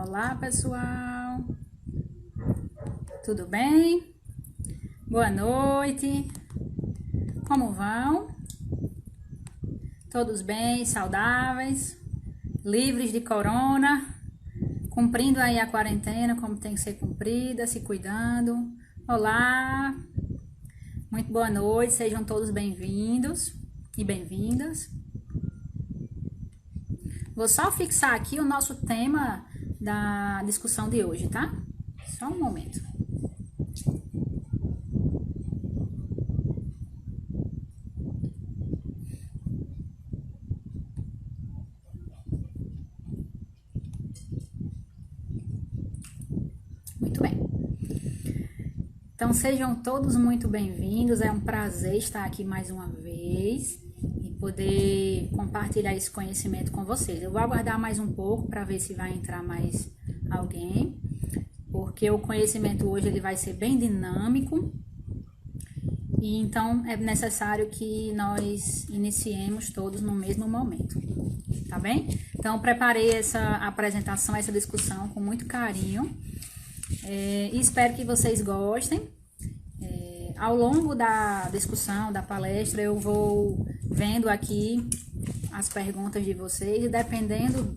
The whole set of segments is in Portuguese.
Olá, pessoal. Tudo bem? Boa noite. Como vão? Todos bem, saudáveis, livres de corona, cumprindo aí a quarentena como tem que ser cumprida, se cuidando. Olá, muito boa noite, sejam todos bem-vindos e bem-vindas. Vou só fixar aqui o nosso tema da discussão de hoje, tá? Só um momento. Muito bem. Então, sejam todos muito bem-vindos. É um prazer estar aqui mais uma vez e poder compartilhar esse conhecimento com vocês. Eu vou aguardar mais um pouco para ver se vai entrar mais alguém, porque o conhecimento hoje ele vai ser bem dinâmico e então é necessário que nós iniciemos todos no mesmo momento, tá bem? Então, preparei essa apresentação, essa discussão com muito carinho. E espero que vocês gostem. Ao longo da discussão, da palestra, eu vou vendo aqui as perguntas de vocês e dependendo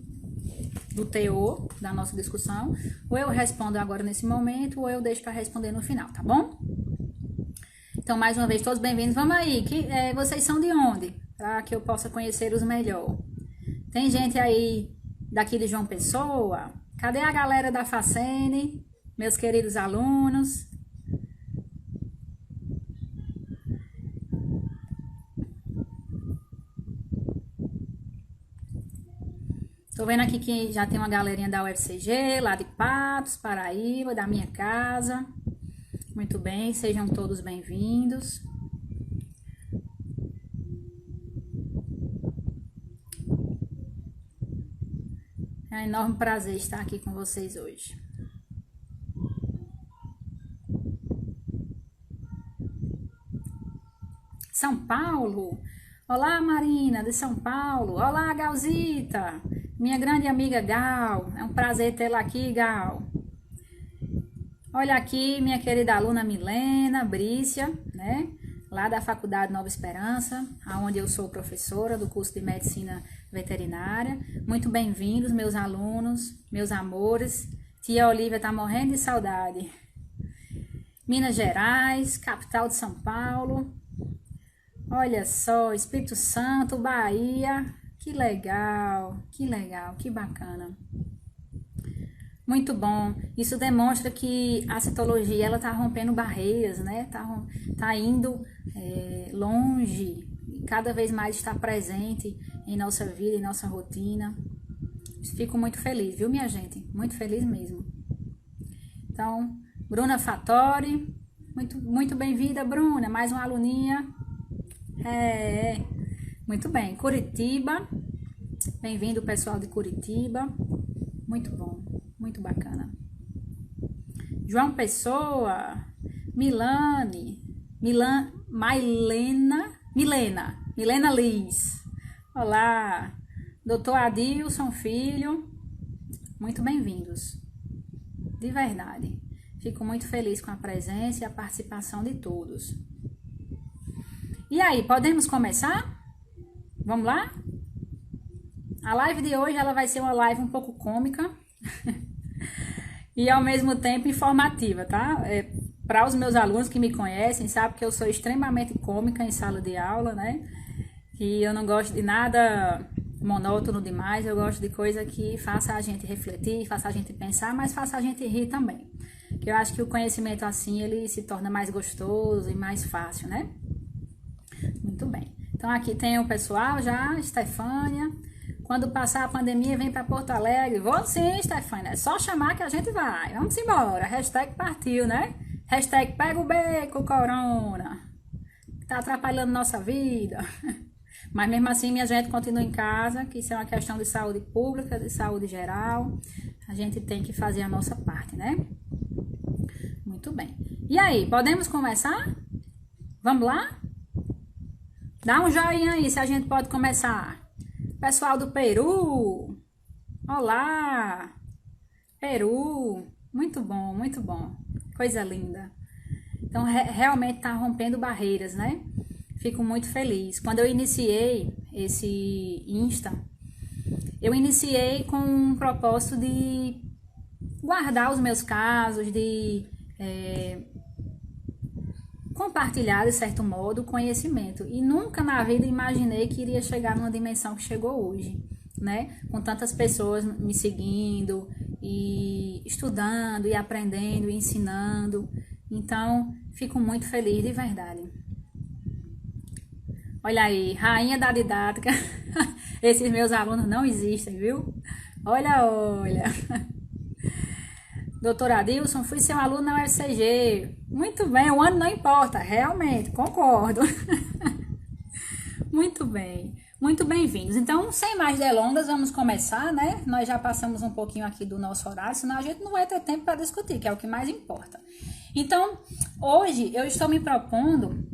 do teor da nossa discussão, ou eu respondo agora nesse momento, ou eu deixo para responder no final, tá bom? Então, mais uma vez, todos bem-vindos. Vamos aí, vocês são de onde? Para que eu possa conhecê-los melhor. Tem gente aí daqui de João Pessoa? Cadê a galera da Facene? Meus queridos alunos. Tô vendo aqui que já tem uma galerinha da UFCG, lá de Patos, Paraíba, da minha casa. Muito bem, sejam todos bem-vindos. É um enorme prazer estar aqui com vocês hoje. São Paulo. Olá, Marina, de São Paulo. Olá, Galzita, minha grande amiga Gal. É um prazer tê-la aqui, Gal. Olha aqui, minha querida aluna Milena Brícia, né? Lá da Faculdade Nova Esperança, onde eu sou professora do curso de Medicina Veterinária. Muito bem-vindos, meus alunos, meus amores. Tia Olivia tá morrendo de saudade. Minas Gerais, capital de São Paulo. Olha só, Espírito Santo, Bahia, que legal, que bacana. Muito bom, isso demonstra que a citologia, ela tá rompendo barreiras, né? Tá indo longe, cada vez mais está presente em nossa vida, em nossa rotina. Fico muito feliz, viu, minha gente? Muito feliz mesmo. Então, Bruna Fattori, muito bem-vinda, Bruna, mais uma aluninha. Muito bem, Curitiba, bem-vindo pessoal de Curitiba, muito bom, muito bacana. João Pessoa, Milena Liz, olá, doutor Adilson Filho, muito bem-vindos, de verdade, fico muito feliz com a presença e a participação de todos. E aí, podemos começar? Vamos lá? A live de hoje ela vai ser uma live um pouco cômica e ao mesmo tempo informativa, tá? Para os meus alunos que me conhecem, sabem que eu sou extremamente cômica em sala de aula, né? E eu não gosto de nada monótono demais, eu gosto de coisa que faça a gente refletir, faça a gente pensar, mas faça a gente rir também. Que eu acho que o conhecimento assim, ele se torna mais gostoso e mais fácil, né? Muito bem. Então, aqui tem o pessoal já, Estefânia. Quando passar a pandemia, vem para Porto Alegre. Vou sim, Estefânia. É só chamar que a gente vai. Vamos embora. Hashtag partiu, né? Hashtag pega o beco, corona. Tá atrapalhando nossa vida. Mas mesmo assim, minha gente continua em casa, que isso é uma questão de saúde pública, de saúde geral. A gente tem que fazer a nossa parte, né? Muito bem. E aí, podemos começar? Vamos lá? Dá um joinha aí se a gente pode começar. Pessoal do Peru, olá! Peru, muito bom, coisa linda. Então, realmente está rompendo barreiras, né? Fico muito feliz. Quando eu iniciei esse Insta, eu iniciei com um propósito de guardar os meus casos, de compartilhar, de certo modo, o conhecimento. E nunca na vida imaginei que iria chegar numa dimensão que chegou hoje, né? Com tantas pessoas me seguindo, e estudando, e aprendendo, e ensinando. Então, fico muito feliz de verdade. Olha aí, rainha da didática. Esses meus alunos não existem, viu? Olha, olha. Doutor Adilson, fui seu aluno na UFCG. Muito bem, o ano não importa, realmente, concordo. Muito bem, muito bem-vindos. Então, sem mais delongas, vamos começar, né? Nós já passamos um pouquinho aqui do nosso horário, senão a gente não vai ter tempo para discutir, que é o que mais importa. Então, hoje eu estou me propondo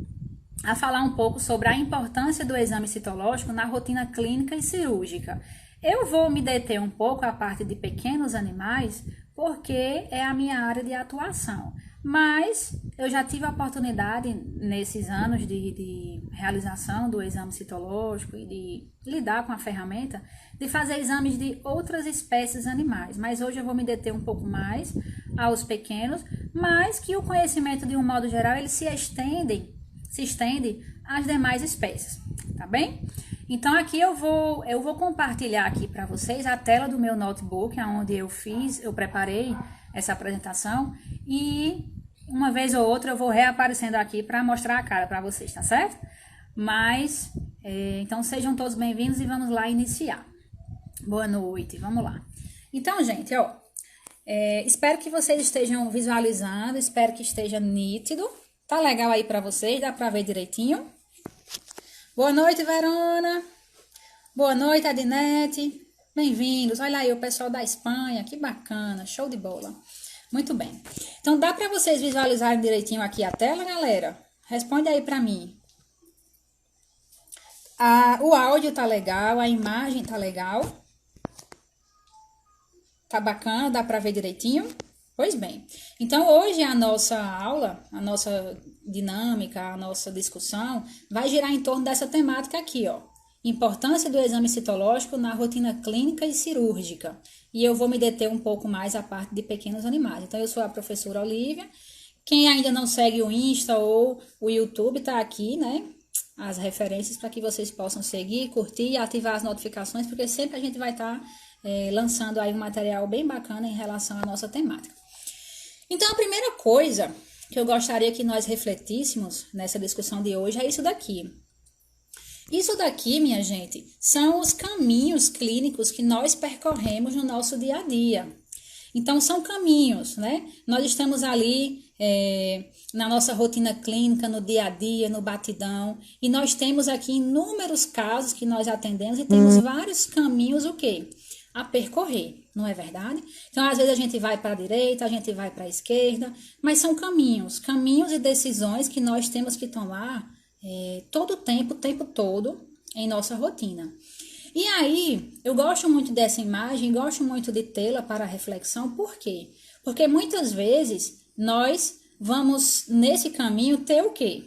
a falar um pouco sobre a importância do exame citológico na rotina clínica e cirúrgica. Eu vou me deter um pouco à parte de pequenos animais, porque é a minha área de atuação. Mas eu já tive a oportunidade, nesses anos de realização do exame citológico e de lidar com a ferramenta, de fazer exames de outras espécies animais. Mas hoje eu vou me deter um pouco mais aos pequenos, mas que o conhecimento, de um modo geral, ele se estende às demais espécies, tá bem? Então aqui eu vou compartilhar aqui para vocês a tela do meu notebook, onde eu preparei essa apresentação, e uma vez ou outra eu vou reaparecendo aqui para mostrar a cara para vocês, tá certo? Mas, então sejam todos bem-vindos e vamos lá iniciar. Boa noite, vamos lá. Então, gente, espero que vocês estejam visualizando, espero que esteja nítido. Tá legal aí pra vocês? Dá pra ver direitinho? Boa noite, Verona. Boa noite, Adinete. Bem-vindos. Olha aí o pessoal da Espanha. Que bacana. Show de bola. Muito bem. Então, dá pra vocês visualizarem direitinho aqui a tela, galera? Responde aí pra mim. O áudio tá legal, a imagem tá legal. Tá bacana? Dá pra ver direitinho? Pois bem, então hoje a nossa aula, a nossa dinâmica, a nossa discussão vai girar em torno dessa temática aqui, ó. Importância do exame citológico na rotina clínica e cirúrgica. E eu vou me deter um pouco mais à parte de pequenos animais. Então eu sou a professora Olivia. Quem ainda não segue o Insta ou o YouTube, tá aqui, né? As referências para que vocês possam seguir, curtir e ativar as notificações, porque sempre a gente vai estar lançando aí um material bem bacana em relação à nossa temática. Então, a primeira coisa que eu gostaria que nós refletíssemos nessa discussão de hoje é isso daqui. Isso daqui, minha gente, são os caminhos clínicos que nós percorremos no nosso dia a dia. Então, são caminhos, né? Nós estamos ali na nossa rotina clínica, no dia a dia, no batidão, e nós temos aqui inúmeros casos que nós atendemos e temos vários caminhos, o quê? A percorrer, não é verdade? Então, às vezes a gente vai para a direita, a gente vai para a esquerda, mas são caminhos e decisões que nós temos que tomar todo o tempo todo em nossa rotina. E aí, eu gosto muito dessa imagem, gosto muito de tê-la para reflexão, por quê? Porque muitas vezes nós vamos nesse caminho ter o quê?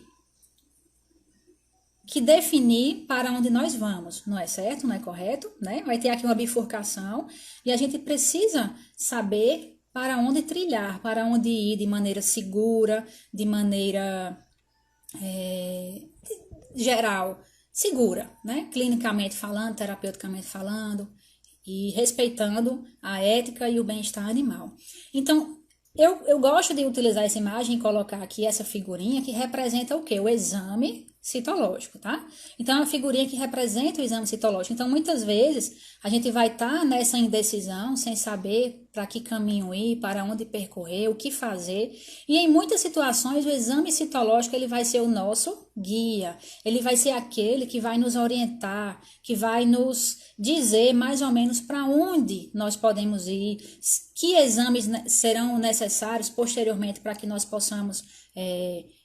Que definir para onde nós vamos, não é certo, não é correto, né? Vai ter aqui uma bifurcação e a gente precisa saber para onde trilhar, para onde ir de maneira segura, de maneira geral, segura, né? Clinicamente falando, terapeuticamente falando e respeitando a ética e o bem-estar animal. Então, eu gosto de utilizar essa imagem e colocar aqui essa figurinha que representa o quê? O exame citológico, tá? Então, é uma figurinha que representa o exame citológico. Então, muitas vezes, a gente vai estar nessa indecisão, sem saber para que caminho ir, para onde percorrer, o que fazer. E em muitas situações, o exame citológico ele vai ser o nosso guia. Ele vai ser aquele que vai nos orientar, que vai nos dizer mais ou menos para onde nós podemos ir, que exames serão necessários posteriormente para que nós possamos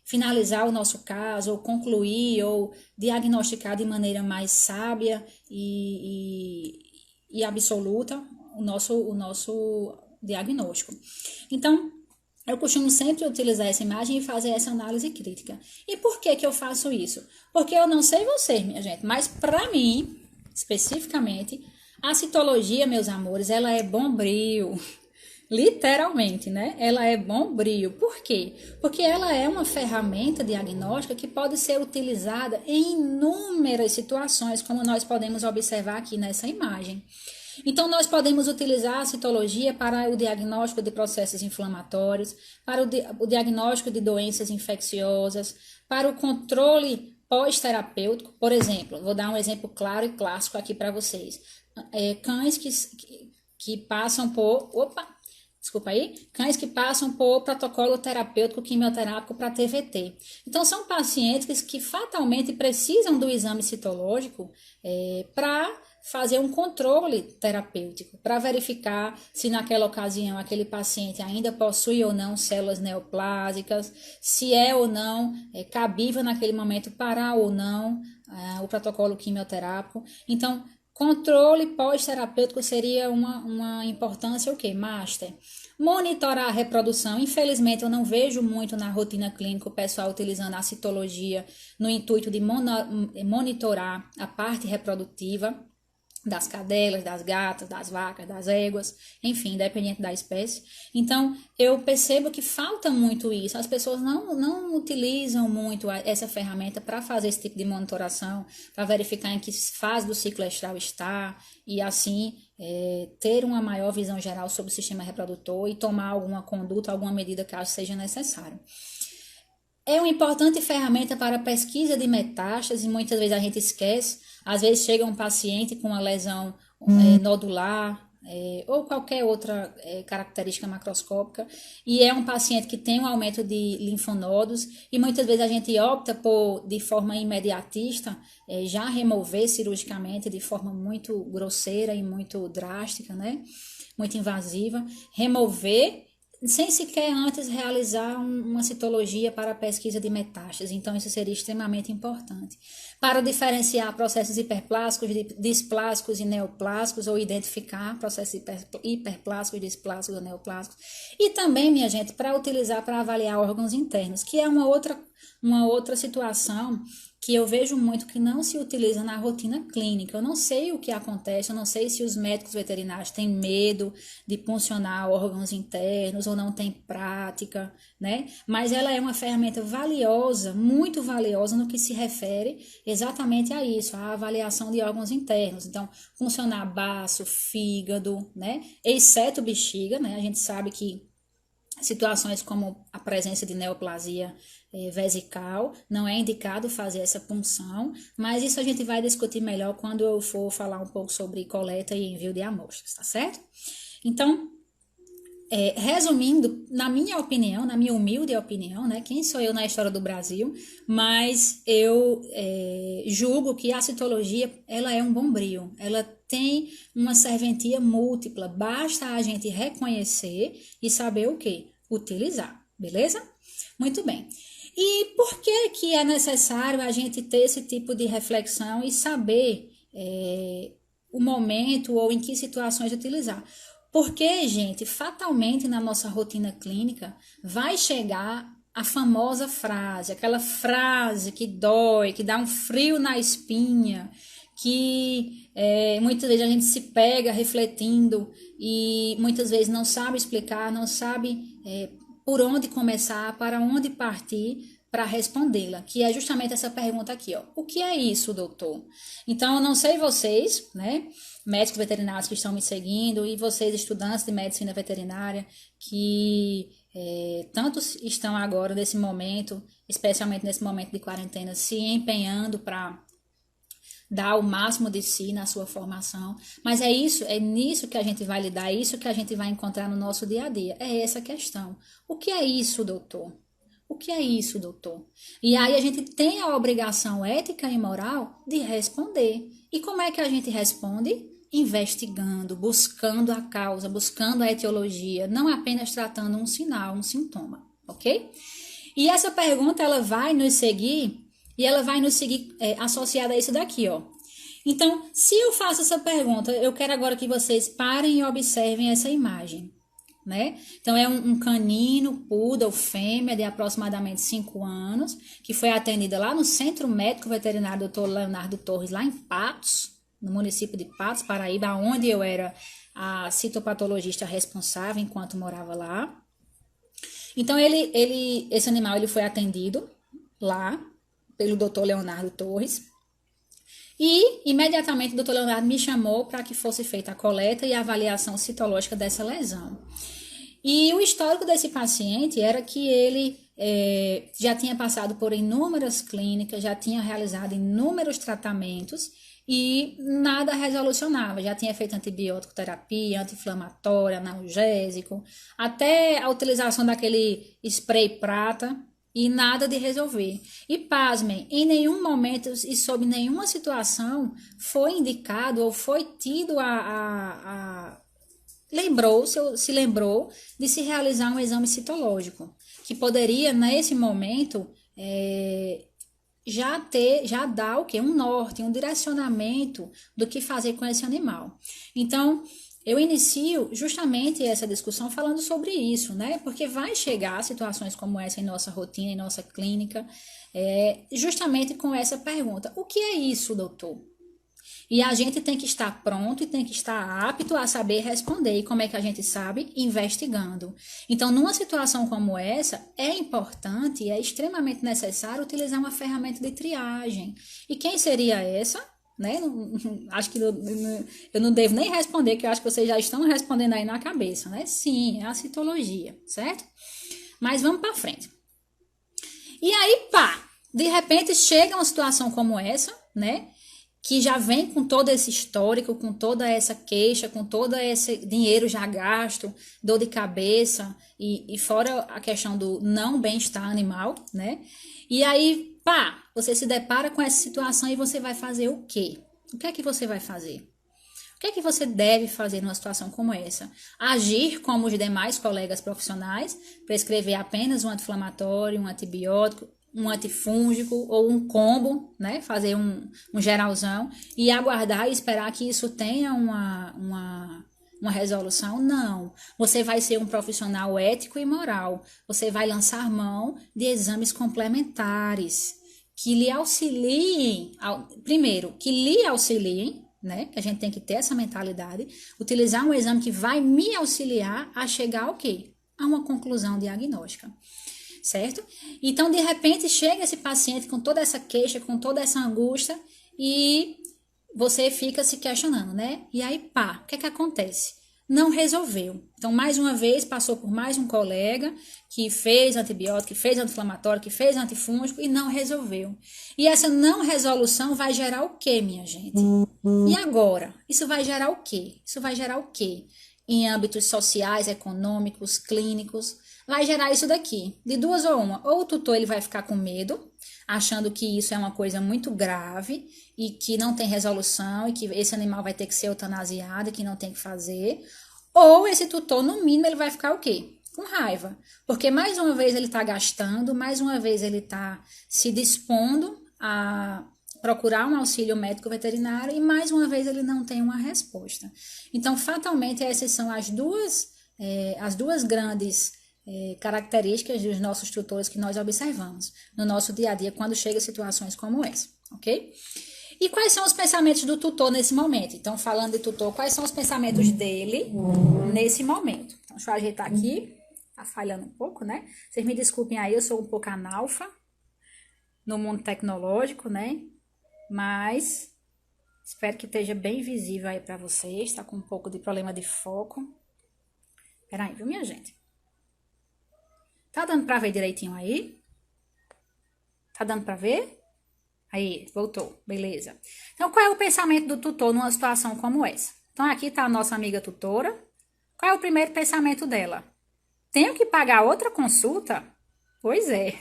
finalizar o nosso caso, ou concluir, ou diagnosticar de maneira mais sábia e absoluta diagnóstico. Então, eu costumo sempre utilizar essa imagem e fazer essa análise crítica. E por que que eu faço isso? Porque eu não sei vocês, minha gente, mas para mim, especificamente, a citologia, meus amores, ela é bombril. Literalmente, né? Ela é bombril. Por quê? Porque ela é uma ferramenta diagnóstica que pode ser utilizada em inúmeras situações, como nós podemos observar aqui nessa imagem. Então, nós podemos utilizar a citologia para o diagnóstico de processos inflamatórios, para o diagnóstico de doenças infecciosas, para o controle pós-terapêutico. Por exemplo, vou dar um exemplo claro e clássico aqui para vocês. Cães que passam por... cães que passam por protocolo terapêutico quimioterápico para TVT. Então, são pacientes que fatalmente precisam do exame citológico para fazer um controle terapêutico, para verificar se naquela ocasião aquele paciente ainda possui ou não células neoplásicas, se é ou não cabível naquele momento parar ou não o protocolo quimioterápico. Então, controle pós-terapêutico seria uma importância, o quê? Master. Monitorar a reprodução. Infelizmente, eu não vejo muito na rotina clínica o pessoal utilizando a citologia no intuito de monitorar a parte reprodutiva das cadelas, das gatas, das vacas, das éguas, enfim, independente da espécie. Então, eu percebo que falta muito isso. As pessoas não utilizam muito essa ferramenta para fazer esse tipo de monitoração, para verificar em que fase do ciclo estral está e, assim, ter uma maior visão geral sobre o sistema reprodutor e tomar alguma conduta, alguma medida caso seja necessário. É uma importante ferramenta para pesquisa de metástases e muitas vezes a gente esquece. Às vezes chega um paciente com uma lesão nodular ou qualquer outra característica macroscópica e é um paciente que tem um aumento de linfonodos e muitas vezes a gente opta por, de forma imediatista, já remover cirurgicamente de forma muito grosseira e muito drástica, né? Muito invasiva, remover sem sequer antes realizar uma citologia para a pesquisa de metástases. Então, isso seria extremamente importante. Para diferenciar processos hiperplásicos, displásicos e neoplásicos, ou identificar processos hiperplásicos, displásicos ou neoplásicos. E também, minha gente, para utilizar para avaliar órgãos internos, que é uma outra situação que eu vejo muito que não se utiliza na rotina clínica. Eu não sei o que acontece, eu não sei se os médicos veterinários têm medo de puncionar órgãos internos ou não têm prática, né? Mas ela é uma ferramenta valiosa, muito valiosa no que se refere exatamente a isso, a avaliação de órgãos internos. Então, funcionar baço, fígado, né? Exceto bexiga, né? A gente sabe que situações como a presença de neoplasia vesical, não é indicado fazer essa punção, mas isso a gente vai discutir melhor quando eu for falar um pouco sobre coleta e envio de amostras, tá certo? Então, resumindo, na minha opinião, na minha humilde opinião, né, quem sou eu na história do Brasil, mas eu julgo que a citologia, ela é um bombril, ela tem uma serventia múltipla, basta a gente reconhecer e saber o que? Utilizar, beleza? Muito bem. E por que que é necessário a gente ter esse tipo de reflexão e saber o momento ou em que situações utilizar? Porque, gente, fatalmente na nossa rotina clínica vai chegar a famosa frase, aquela frase que dói, que dá um frio na espinha, que muitas vezes a gente se pega refletindo e muitas vezes não sabe explicar, não sabe por onde começar, para onde partir para respondê-la, que é justamente essa pergunta aqui, ó. O que é isso, doutor? Então, eu não sei vocês, né, médicos veterinários que estão me seguindo e vocês, estudantes de medicina veterinária, que tantos estão agora nesse momento, especialmente nesse momento de quarentena, se empenhando para dar o máximo de si na sua formação, mas é nisso que a gente vai lidar, é isso que a gente vai encontrar no nosso dia a dia, é essa questão. O que é isso, doutor? O que é isso, doutor? E aí a gente tem a obrigação ética e moral de responder. E como é que a gente responde? Investigando, buscando a causa, buscando a etiologia, não apenas tratando um sinal, um sintoma, ok? E essa pergunta, ela vai nos seguir, e ela vai nos seguir associada a isso daqui, ó. Então, se eu faço essa pergunta, eu quero agora que vocês parem e observem essa imagem. né? Então, é um canino poodle fêmea de aproximadamente 5 anos, que foi atendida lá no Centro Médico Veterinário Dr. Leonardo Torres, lá em Patos, no município de Patos, Paraíba, onde eu era a citopatologista responsável enquanto morava lá. Então, esse animal ele foi atendido lá pelo Dr. Leonardo Torres. E, imediatamente, o Dr. Leonardo me chamou para que fosse feita a coleta e a avaliação citológica dessa lesão. E o histórico desse paciente era que ele já tinha passado por inúmeras clínicas, já tinha realizado inúmeros tratamentos e nada resolucionava. Já tinha feito antibiótico terapia, anti-inflamatório, analgésico, até a utilização daquele spray prata, e nada de resolver. E pasmem, em nenhum momento e sob nenhuma situação foi indicado ou foi tido se lembrou de se realizar um exame citológico, que poderia, nesse momento, já dar o quê? Um norte, um direcionamento do que fazer com esse animal. Então, eu inicio justamente essa discussão falando sobre isso, né? Porque vai chegar situações como essa em nossa rotina, em nossa clínica, justamente com essa pergunta: o que é isso, doutor? E a gente tem que estar pronto e tem que estar apto a saber responder. E como é que a gente sabe? Investigando. Então, numa situação como essa, é importante e é extremamente necessário utilizar uma ferramenta de triagem. E quem seria essa? Né? Acho que eu não devo nem responder, que eu acho que vocês já estão respondendo aí na cabeça, né? Sim, é a citologia, certo? Mas vamos para frente. E aí, de repente chega uma situação como essa, né? Que já vem com todo esse histórico, com toda essa queixa, com todo esse dinheiro já gasto, dor de cabeça, e fora a questão do não bem-estar animal, né? E aí, você se depara com essa situação e você vai fazer o quê? O que é que você vai fazer? O que é que você deve fazer numa situação como essa? Agir como os demais colegas profissionais, prescrever apenas um anti-inflamatório, um antibiótico, um antifúngico ou um combo, né? Fazer um geralzão e aguardar e esperar que isso tenha uma resolução? Não. Você vai ser um profissional ético e moral. Você vai lançar mão de exames complementares que lhe auxiliem, primeiro, que lhe auxiliem, né? Que a gente tem que ter essa mentalidade, utilizar um exame que vai me auxiliar a chegar ao quê? A uma conclusão diagnóstica. Certo? Então, de repente, chega esse paciente com toda essa queixa, com toda essa angústia e você fica se questionando, né? E aí, o que é que acontece? Não resolveu. Então, mais uma vez, passou por mais um colega que fez antibiótico, que fez anti-inflamatório, que fez antifúngico e não resolveu. E essa não resolução vai gerar o quê, minha gente? E agora? Isso vai gerar o quê? Isso vai gerar o quê? Em âmbitos sociais, econômicos, clínicos, vai gerar isso daqui, de duas ou uma. Ou o tutor ele vai ficar com medo, achando que isso é uma coisa muito grave e que não tem resolução e que esse animal vai ter que ser eutanasiado e que não tem que fazer. Ou esse tutor, no mínimo, ele vai ficar o quê? Com raiva. Porque mais uma vez ele está gastando, mais uma vez ele está se dispondo a procurar um auxílio médico veterinário e mais uma vez ele não tem uma resposta. Então, fatalmente, essas são as duas grandes características dos nossos tutores que nós observamos no nosso dia a dia quando chega situações como essa, ok? E quais são os pensamentos do tutor nesse momento? Então, falando de tutor, quais são os pensamentos dele nesse momento? Então, deixa eu ajeitar aqui, tá falhando um pouco, né? Vocês me desculpem aí, eu sou um pouco analfa no mundo tecnológico, né? Mas espero que esteja bem visível aí para vocês, tá com um pouco de problema de foco. Peraí, viu, minha gente? Tá dando pra ver direitinho aí? Tá dando pra ver? Aí, voltou, beleza. Então, qual é o pensamento do tutor numa situação como essa? Então, aqui tá a nossa amiga tutora. Qual é o primeiro pensamento dela? Tenho que pagar outra consulta? Pois é.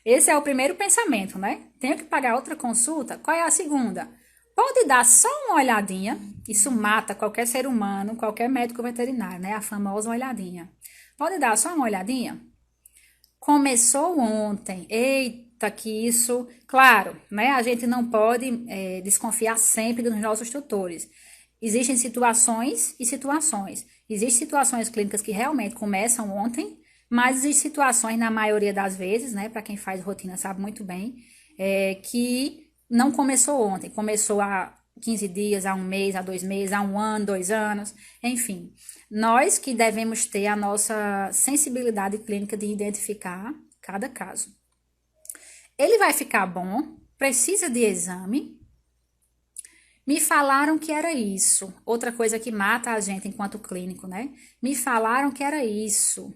Esse é o primeiro pensamento, né? Tenho que pagar outra consulta? Qual é a segunda? Pode dar só uma olhadinha. Isso mata qualquer ser humano, qualquer médico veterinário, né? A famosa olhadinha. Pode dar só uma olhadinha? Começou ontem. Eita, que isso... Claro, né? A gente não pode desconfiar sempre dos nossos tutores. Existem situações e situações. Existem situações clínicas que realmente começam ontem, mas existem situações, na maioria das vezes, né, para quem faz rotina sabe muito bem, que não começou ontem, começou há 15 dias, há um mês, há 2 meses, há um ano, 2 anos, enfim. Nós que devemos ter a nossa sensibilidade clínica de identificar cada caso. Ele vai ficar bom, precisa de exame. Me falaram que era isso. Outra coisa que mata a gente enquanto clínico, né? Me falaram que era isso.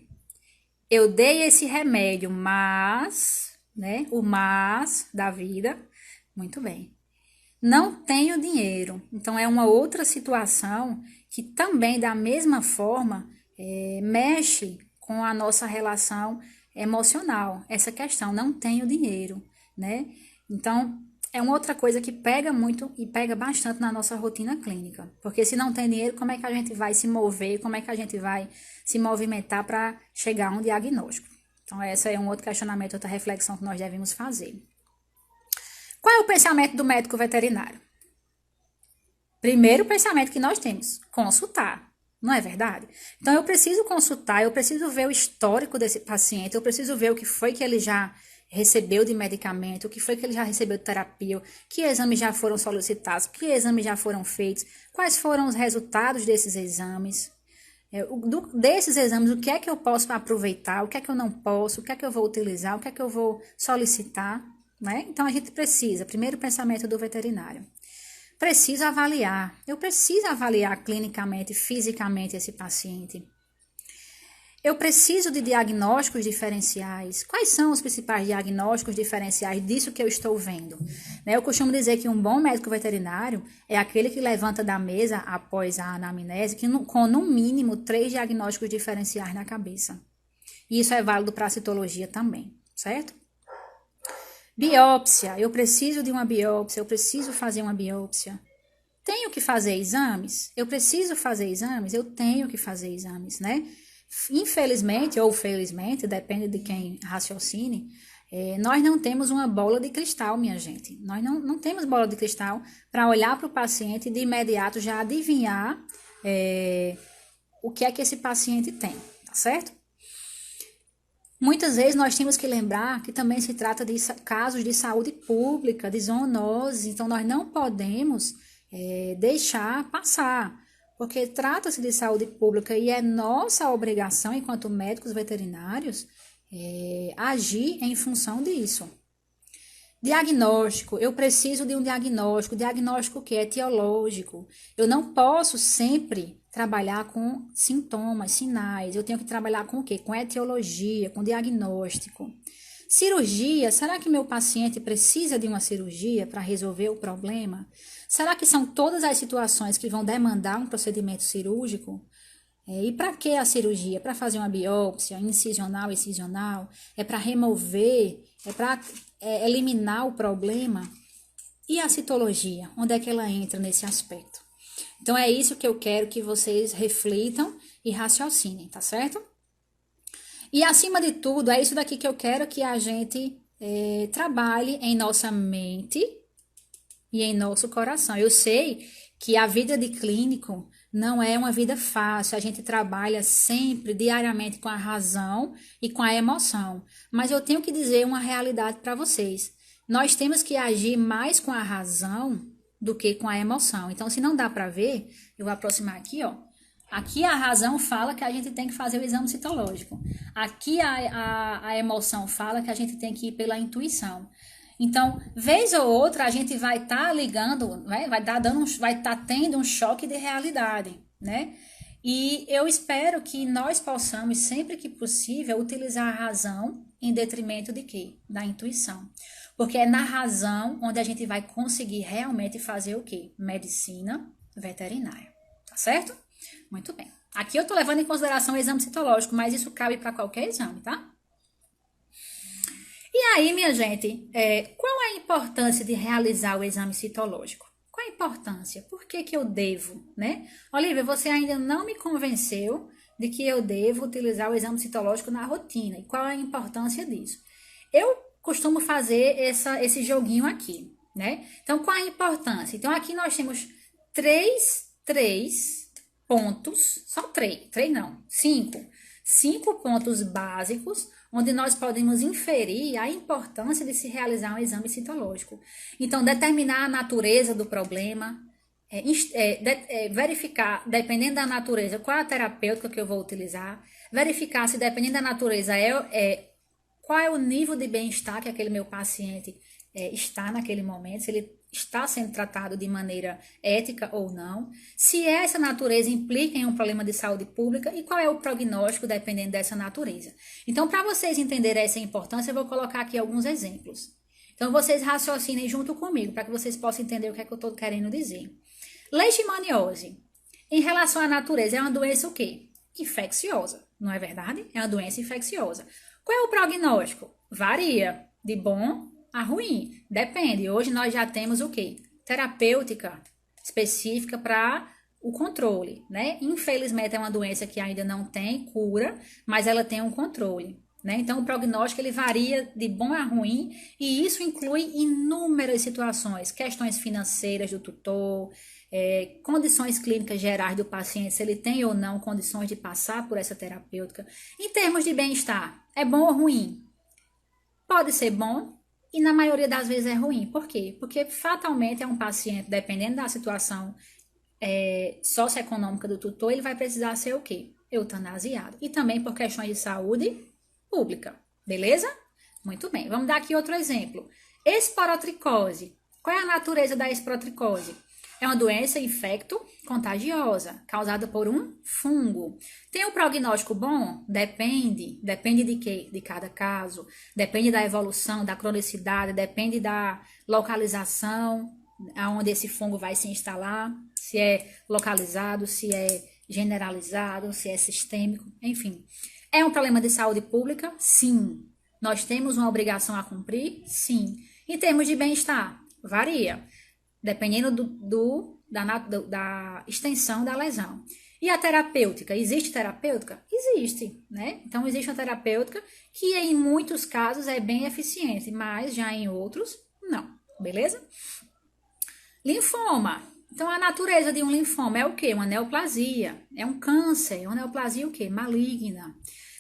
Eu dei esse remédio, mas, né? O mas da vida. Muito bem. Não tenho dinheiro. Então, é uma outra situação que também, da mesma forma, mexe com a nossa relação emocional. Essa questão, não tenho dinheiro, né? Então, é uma outra coisa que pega muito e pega bastante na nossa rotina clínica. Porque se não tem dinheiro, como é que a gente vai se mover? Como é que a gente vai se movimentar para chegar a um diagnóstico? Então, esse é um outro questionamento, outra reflexão que nós devemos fazer. Qual é o pensamento do médico veterinário? Primeiro pensamento que nós temos, consultar. Não é verdade? Então, eu preciso consultar, eu preciso ver o histórico desse paciente, eu preciso ver o que foi que ele já recebeu de medicamento, o que foi que ele já recebeu de terapia, que exames já foram solicitados, que exames já foram feitos, quais foram os resultados desses exames. Desses exames, o que é que eu posso aproveitar, o que é que eu não posso, o que é que eu vou utilizar, o que é que eu vou solicitar, né? Então, a gente precisa, primeiro pensamento do veterinário. Preciso avaliar, eu preciso avaliar clinicamente, fisicamente esse paciente. Eu preciso de diagnósticos diferenciais. Quais são os principais diagnósticos diferenciais disso que eu estou vendo? Eu costumo dizer que um bom médico veterinário é aquele que levanta da mesa após a anamnese com no mínimo 3 diagnósticos diferenciais na cabeça. E isso é válido para a citologia também, certo? Biópsia, eu preciso de uma biópsia, eu preciso fazer uma biópsia. Tenho que fazer exames? Eu preciso fazer exames? Eu tenho que fazer exames, né? Infelizmente ou felizmente, depende de quem raciocine, nós não temos uma bola de cristal, minha gente. Nós não temos bola de cristal para olhar para o paciente e de imediato já adivinhar o que é que esse paciente tem, tá certo? Muitas vezes nós temos que lembrar que também se trata de casos de saúde pública, de zoonose, então nós não podemos deixar passar, porque trata-se de saúde pública e é nossa obrigação, enquanto médicos veterinários, agir em função disso. Diagnóstico, eu preciso de um diagnóstico que é etiológico. Eu não posso sempre trabalhar com sintomas, sinais. Eu tenho que trabalhar com o quê? Com etiologia, com diagnóstico. Cirurgia, será que meu paciente precisa de uma cirurgia para resolver o problema? Será que são todas as situações que vão demandar um procedimento cirúrgico? E para que a cirurgia? Para fazer uma biópsia incisional, excisional? É para remover? É para eliminar o problema? E a citologia? Onde é que ela entra nesse aspecto? Então, é isso que eu quero que vocês reflitam e raciocinem, tá certo? E, acima de tudo, é isso daqui que eu quero que a gente trabalhe em nossa mente e em nosso coração. Eu sei que a vida de clínico não é uma vida fácil, a gente trabalha sempre, diariamente, com a razão e com a emoção. Mas eu tenho que dizer uma realidade para vocês. Nós temos que agir mais com a razão do que com a emoção. Então, se não dá para ver, eu vou aproximar aqui, ó. Aqui a razão fala que a gente tem que fazer o exame citológico. Aqui a emoção fala que a gente tem que ir pela intuição. Então, vez ou outra, a gente vai estar ligando, né? Vai estar tendo um choque de realidade, né? E eu espero que nós possamos, sempre que possível, utilizar a razão em detrimento de quê? Da intuição. Porque é na razão onde a gente vai conseguir realmente fazer o quê? Medicina veterinária, tá certo? Muito bem. Aqui eu tô levando em consideração o exame citológico, mas isso cabe para qualquer exame, tá? E aí, minha gente, qual a importância de realizar o exame citológico? Qual a importância? Por que eu devo, né? Olivia, você ainda não me convenceu de que eu devo utilizar o exame citológico na rotina. E qual a importância disso? Eu costumo fazer esse joguinho aqui, né? Então, qual a importância? Então, aqui nós temos três pontos, só três não, cinco pontos básicos onde nós podemos inferir a importância de se realizar um exame citológico. Então, determinar a natureza do problema, verificar, dependendo da natureza, qual é a terapêutica que eu vou utilizar, verificar se, dependendo da natureza, qual é o nível de bem-estar que aquele meu paciente está naquele momento, se ele está sendo tratado de maneira ética ou não, se essa natureza implica em um problema de saúde pública e qual é o prognóstico dependendo dessa natureza. Então, para vocês entenderem essa importância, eu vou colocar aqui alguns exemplos. Então, vocês raciocinem junto comigo, para que vocês possam entender o que é que eu estou querendo dizer. Leishmaniose, em relação à natureza, é uma doença o quê? Infecciosa, não é verdade? É uma doença infecciosa. Qual é o prognóstico? Varia, de bom a ruim, depende. Hoje nós já temos o quê? Terapêutica específica para o controle, né? Infelizmente é uma doença que ainda não tem cura, mas ela tem um controle, né? Então o prognóstico ele varia de bom a ruim e isso inclui inúmeras situações, questões financeiras do tutor, condições clínicas gerais do paciente, se ele tem ou não condições de passar por essa terapêutica. Em termos de bem-estar, é bom ou ruim? Pode ser bom, e na maioria das vezes é ruim. Por quê? Porque fatalmente é um paciente, dependendo da situação socioeconômica do tutor, ele vai precisar ser o quê? Eutanasiado. E também por questões de saúde pública. Beleza? Muito bem. Vamos dar aqui outro exemplo. Esporotricose. Qual é a natureza da esporotricose? É uma doença infecto-contagiosa, causada por um fungo. Tem um prognóstico bom? Depende. Depende de quê? De cada caso. Depende da evolução, da cronicidade, depende da localização, aonde esse fungo vai se instalar, se é localizado, se é generalizado, se é sistêmico, enfim. É um problema de saúde pública? Sim. Nós temos uma obrigação a cumprir? Sim. Em termos de bem-estar? Varia. Dependendo da extensão da lesão. E a terapêutica? Existe terapêutica? Existe, né? Então, existe uma terapêutica que em muitos casos é bem eficiente, mas já em outros, não. Beleza? Linfoma. Então, a natureza de um linfoma é o quê? Uma neoplasia. É um câncer. Uma neoplasia o quê? Maligna.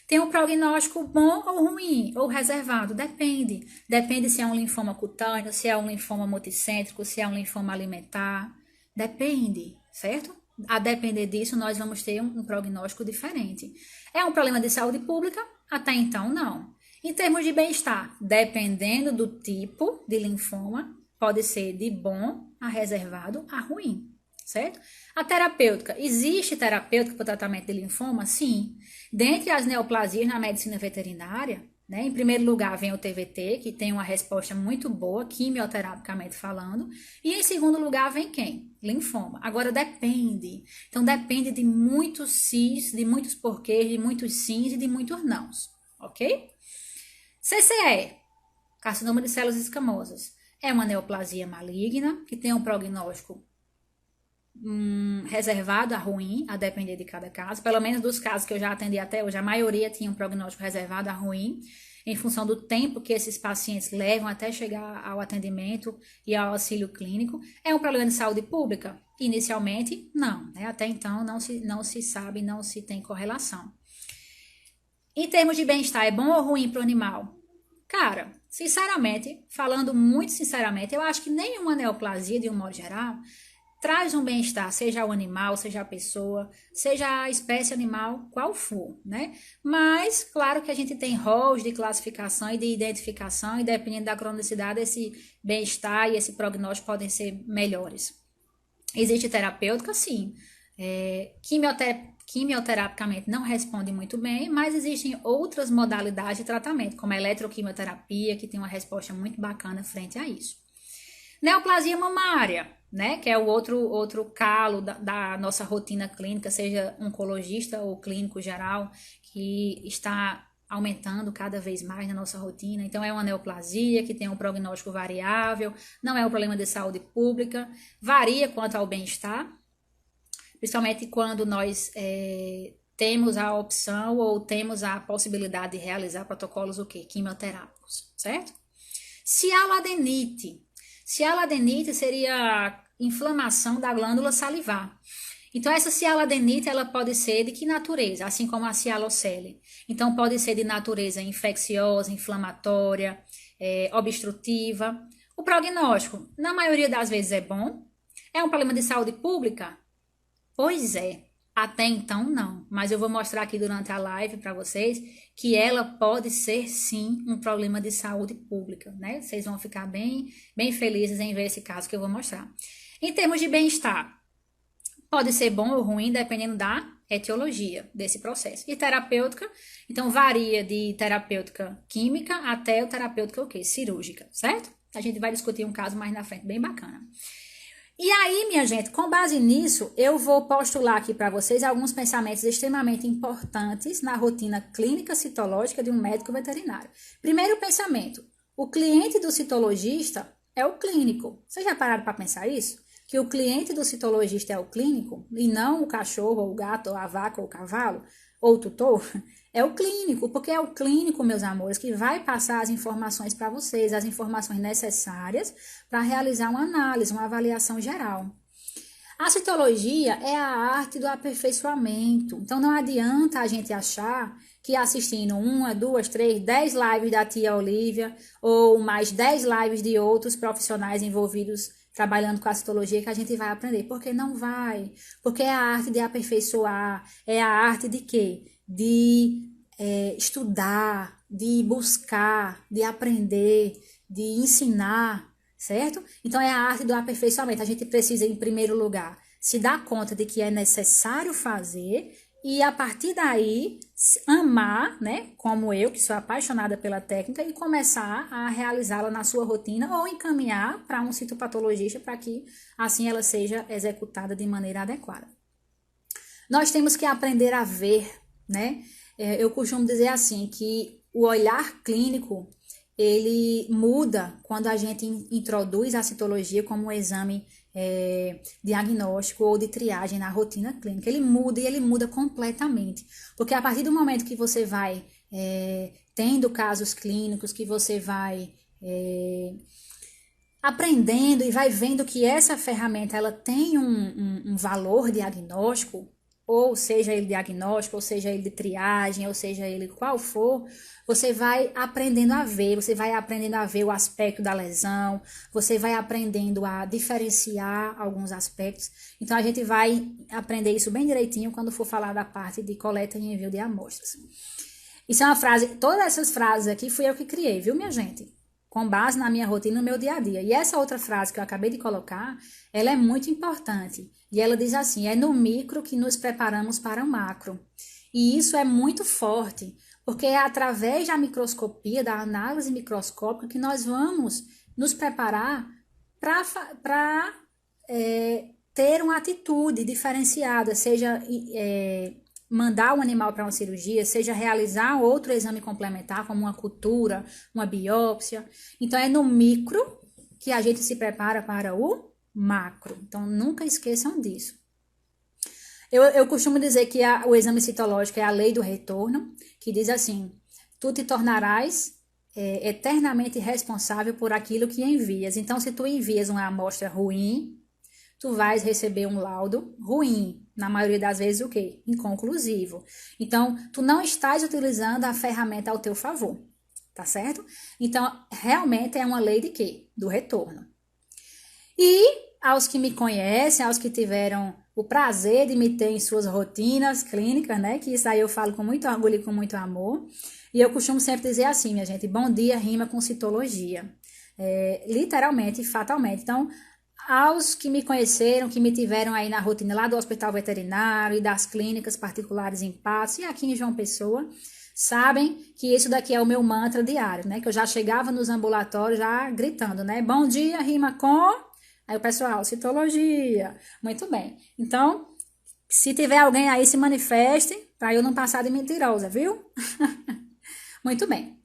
Tem um prognóstico bom ou ruim, ou reservado? Depende. Depende se é um linfoma cutâneo, se é um linfoma multicêntrico, se é um linfoma alimentar. Depende, certo? A depender disso, nós vamos ter um prognóstico diferente. É um problema de saúde pública? Até então, não. Em termos de bem-estar, dependendo do tipo de linfoma, pode ser de bom a reservado a ruim. Certo? A terapêutica. Existe terapêutica para o tratamento de linfoma? Sim. Dentre as neoplasias na medicina veterinária, né, em primeiro lugar vem o TVT, que tem uma resposta muito boa, quimioterapicamente falando. E em segundo lugar vem quem? Linfoma. Agora depende. Então depende de muitos sis, de muitos porquês, de muitos sims e de muitos nãos. Ok? CCE, carcinoma de células escamosas. É uma neoplasia maligna, que tem um prognóstico reservado a ruim, a depender de cada caso. Pelo menos dos casos que eu já atendi até hoje, a maioria tinha um prognóstico reservado a ruim, em função do tempo que esses pacientes levam até chegar ao atendimento e ao auxílio clínico. É um problema de saúde pública? Inicialmente, não, né? Até então não se sabe, não se tem correlação. Em termos de bem-estar, é bom ou ruim para o animal? Cara, sinceramente, falando muito sinceramente, eu acho que nenhuma neoplasia, de um modo geral, traz um bem-estar, seja o animal, seja a pessoa, seja a espécie animal, qual for, né? Mas, claro que a gente tem rolos de classificação e de identificação, e dependendo da cronicidade, esse bem-estar e esse prognóstico podem ser melhores. Existe terapêutica? Sim. Quimioterapicamente não responde muito bem, mas existem outras modalidades de tratamento, como a eletroquimioterapia, que tem uma resposta muito bacana frente a isso. Neoplasia mamária, né, que é o outro calo da nossa rotina clínica, seja oncologista ou clínico geral, que está aumentando cada vez mais na nossa rotina. Então, é uma neoplasia que tem um prognóstico variável, não é um problema de saúde pública, varia quanto ao bem-estar, principalmente quando nós temos a opção ou temos a possibilidade de realizar protocolos o quê? Quimioterápicos, certo? Cialadenite. Cialadenite seria inflamação da glândula salivar. Então, essa cialadenite, ela pode ser de que natureza? Assim como a cialocele. Então, pode ser de natureza infecciosa, inflamatória, obstrutiva. O prognóstico, na maioria das vezes, é bom. É um problema de saúde pública? Pois é. Até então, não. Mas eu vou mostrar aqui durante a live para vocês que ela pode ser, sim, um problema de saúde pública, né? Vocês vão ficar bem felizes em ver esse caso que eu vou mostrar. Em termos de bem-estar, pode ser bom ou ruim, dependendo da etiologia desse processo. E terapêutica, então varia de terapêutica química até o terapêutica o quê? Cirúrgica, certo? A gente vai discutir um caso mais na frente, bem bacana. E aí, minha gente, com base nisso, eu vou postular aqui para vocês alguns pensamentos extremamente importantes na rotina clínica citológica de um médico veterinário. Primeiro pensamento, o cliente do citologista é o clínico. Vocês já pararam para pensar isso? Que o cliente do citologista é o clínico e não o cachorro, ou o gato, ou a vaca, ou o cavalo, ou o tutor? É o clínico, porque é o clínico, meus amores, que vai passar as informações para vocês, as informações necessárias para realizar uma análise, uma avaliação geral. A citologia é a arte do aperfeiçoamento. Então, não adianta a gente achar que assistindo 1, 2, 3, 10 lives da tia Olivia ou mais 10 lives de outros profissionais envolvidos trabalhando com a citologia que a gente vai aprender. Porque não vai. Porque é a arte de aperfeiçoar. É a arte de quê? De estudar, de buscar, de aprender, de ensinar, certo? Então, é a arte do aperfeiçoamento. A gente precisa, em primeiro lugar, se dar conta de que é necessário fazer e, a partir daí, amar, né? Como eu, que sou apaixonada pela técnica, e começar a realizá-la na sua rotina ou encaminhar para um citopatologista para que, assim, ela seja executada de maneira adequada. Nós temos que aprender a ver, né? Eu costumo dizer assim, que o olhar clínico, ele muda quando a gente introduz a citologia como um exame diagnóstico ou de triagem na rotina clínica. Ele muda e ele muda completamente. Porque a partir do momento que você vai tendo casos clínicos, que você vai aprendendo e vai vendo que essa ferramenta ela tem um valor diagnóstico, ou seja ele diagnóstico, ou seja ele de triagem, ou seja ele qual for, você vai aprendendo a ver, o aspecto da lesão, você vai aprendendo a diferenciar alguns aspectos. Então, a gente vai aprender isso bem direitinho quando for falar da parte de coleta e envio de amostras. Isso é uma frase, todas essas frases aqui fui eu que criei, viu, minha gente? Com base na minha rotina, no meu dia a dia. E essa outra frase que eu acabei de colocar, ela é muito importante. E ela diz assim, é no micro que nos preparamos para o macro. E isso é muito forte, porque é através da microscopia, da análise microscópica, que nós vamos nos preparar para ter uma atitude diferenciada, seja mandar o animal para uma cirurgia, seja realizar outro exame complementar, como uma cultura, uma biópsia. Então, é no micro que a gente se prepara para o macro. Então, nunca esqueçam disso. Eu costumo dizer que o exame citológico é a lei do retorno, que diz assim, tu te tornarás eternamente responsável por aquilo que envias. Então, se tu envias uma amostra ruim, tu vais receber um laudo ruim. Na maioria das vezes, o quê? Inconclusivo. Então, tu não estás utilizando a ferramenta ao teu favor, tá certo? Então, realmente é uma lei de quê? Do retorno. E aos que me conhecem, aos que tiveram o prazer de me ter em suas rotinas clínicas, né? Que isso aí eu falo com muito orgulho e com muito amor. E eu costumo sempre dizer assim, minha gente, bom dia rima com citologia. Literalmente, fatalmente. Então, aos que me conheceram, que me tiveram aí na rotina lá do hospital veterinário e das clínicas particulares em Patos e aqui em João Pessoa, sabem que isso daqui é o meu mantra diário, né? Que eu já chegava nos ambulatórios já gritando, né? Bom dia, rima com... Aí o pessoal, citologia. Muito bem. Então, se tiver alguém aí, se manifeste, para eu não passar de mentirosa, viu? Muito bem.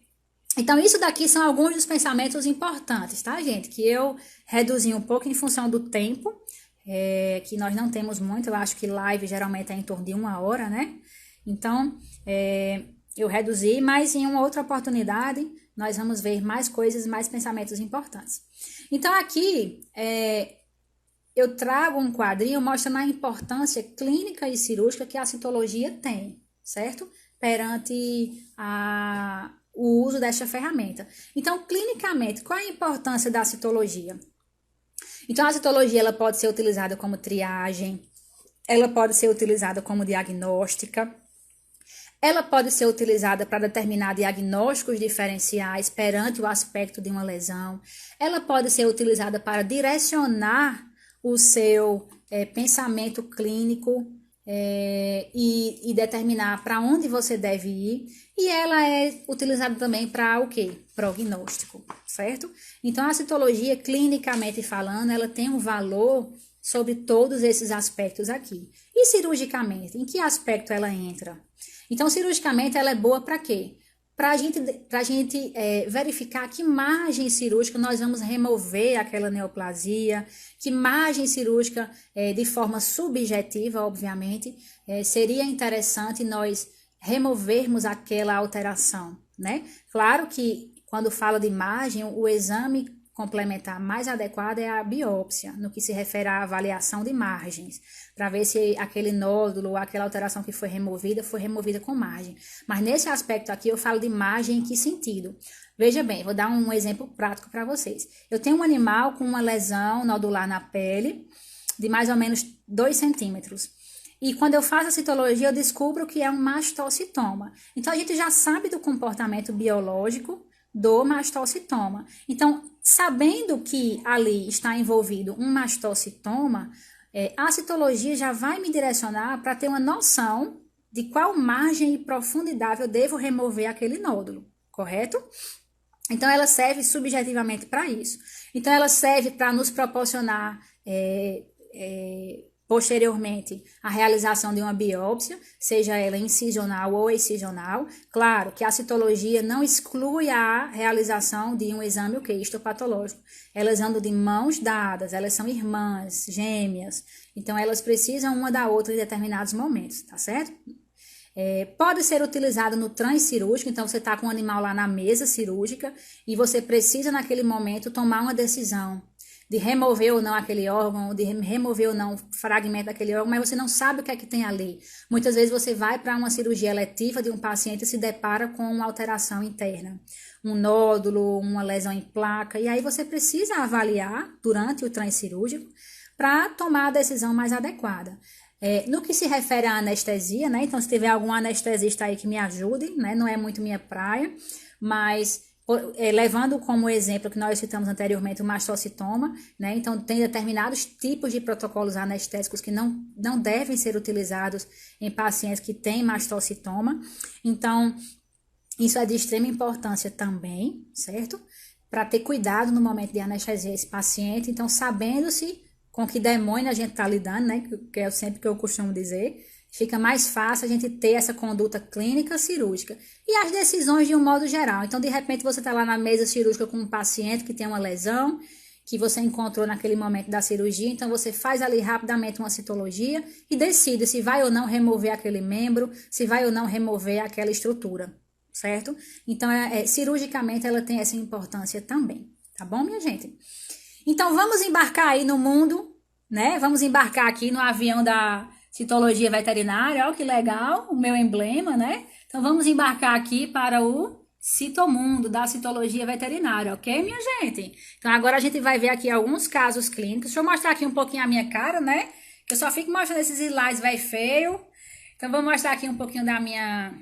Então, isso daqui são alguns dos pensamentos importantes, tá, gente? Que eu reduzi um pouco em função do tempo, que nós não temos muito. Eu acho que live geralmente é em torno de 1 hora, né? Então, eu reduzi, mas em uma outra oportunidade, nós vamos ver mais coisas, mais pensamentos importantes. Então, aqui, eu trago um quadrinho mostrando a importância clínica e cirúrgica que a citologia tem, certo? Perante o uso desta ferramenta. Então, clinicamente, qual é a importância da citologia? Então, a citologia ela pode ser utilizada como triagem, ela pode ser utilizada como diagnóstica, ela pode ser utilizada para determinar diagnósticos diferenciais perante o aspecto de uma lesão, ela pode ser utilizada para direcionar o seu pensamento clínico e determinar para onde você deve ir, e ela é utilizada também para o quê? Prognóstico, certo? Então, a citologia, clinicamente falando, ela tem um valor sobre todos esses aspectos aqui. E cirurgicamente, em que aspecto ela entra? Então, cirurgicamente, ela é boa para quê? Para a gente verificar que margem cirúrgica nós vamos remover aquela neoplasia, que margem cirúrgica, de forma subjetiva, obviamente, seria interessante nós removermos aquela alteração, né? Claro que quando fala de margem, o exame complementar mais adequado é a biópsia, no que se refere à avaliação de margens, para ver se aquele nódulo, aquela alteração que foi removida com margem. Mas nesse aspecto aqui eu falo de margem em que sentido? Veja bem, vou dar um exemplo prático para vocês. Eu tenho um animal com uma lesão nodular na pele de mais ou menos 2 centímetros. E quando eu faço a citologia, eu descubro que é um mastocitoma. Então, a gente já sabe do comportamento biológico do mastocitoma. Então, sabendo que ali está envolvido um mastocitoma, a citologia já vai me direcionar para ter uma noção de qual margem e profundidade eu devo remover aquele nódulo, correto? Então, ela serve subjetivamente para isso. Então, ela serve para nos proporcionar posteriormente a realização de uma biópsia, seja ela incisional ou excisional. Claro que a citologia não exclui a realização de um exame histopatológico. Elas andam de mãos dadas, elas são irmãs, gêmeas, então elas precisam uma da outra em determinados momentos, tá certo? Pode ser utilizado no transcirúrgico, então você está com o animal lá na mesa cirúrgica e você precisa naquele momento tomar uma decisão de remover ou não aquele órgão, de remover ou não um fragmento daquele órgão, mas você não sabe o que é que tem ali. Muitas vezes você vai para uma cirurgia eletiva de um paciente e se depara com uma alteração interna, um nódulo, uma lesão em placa, e aí você precisa avaliar durante o transcirúrgico para tomar a decisão mais adequada. No que se refere à anestesia, né? Então, se tiver algum anestesista aí que me ajude, né? Não é muito minha praia, mas levando como exemplo que nós citamos anteriormente o mastocitoma, né? Então, tem determinados tipos de protocolos anestésicos que não devem ser utilizados em pacientes que têm mastocitoma. Então, isso é de extrema importância também, certo? Para ter cuidado no momento de anestesiar esse paciente. Então, sabendo-se com que demônio a gente está lidando, né? Que é sempre que eu costumo dizer, fica mais fácil a gente ter essa conduta clínica cirúrgica. E as decisões de um modo geral. Então, de repente, você está lá na mesa cirúrgica com um paciente que tem uma lesão, que você encontrou naquele momento da cirurgia, então você faz ali rapidamente uma citologia e decide se vai ou não remover aquele membro, se vai ou não remover aquela estrutura, certo? Então, cirurgicamente, ela tem essa importância também, tá bom, minha gente? Então, vamos embarcar aí no mundo, né? Vamos embarcar aqui no avião da citologia veterinária. Olha que legal, o meu emblema, né? Então, vamos embarcar aqui para o citomundo da citologia veterinária, ok, minha gente? Então, agora a gente vai ver aqui alguns casos clínicos. Deixa eu mostrar aqui um pouquinho a minha cara, né? Eu só fico mostrando esses slides velho feio. Então, vou mostrar aqui um pouquinho da minha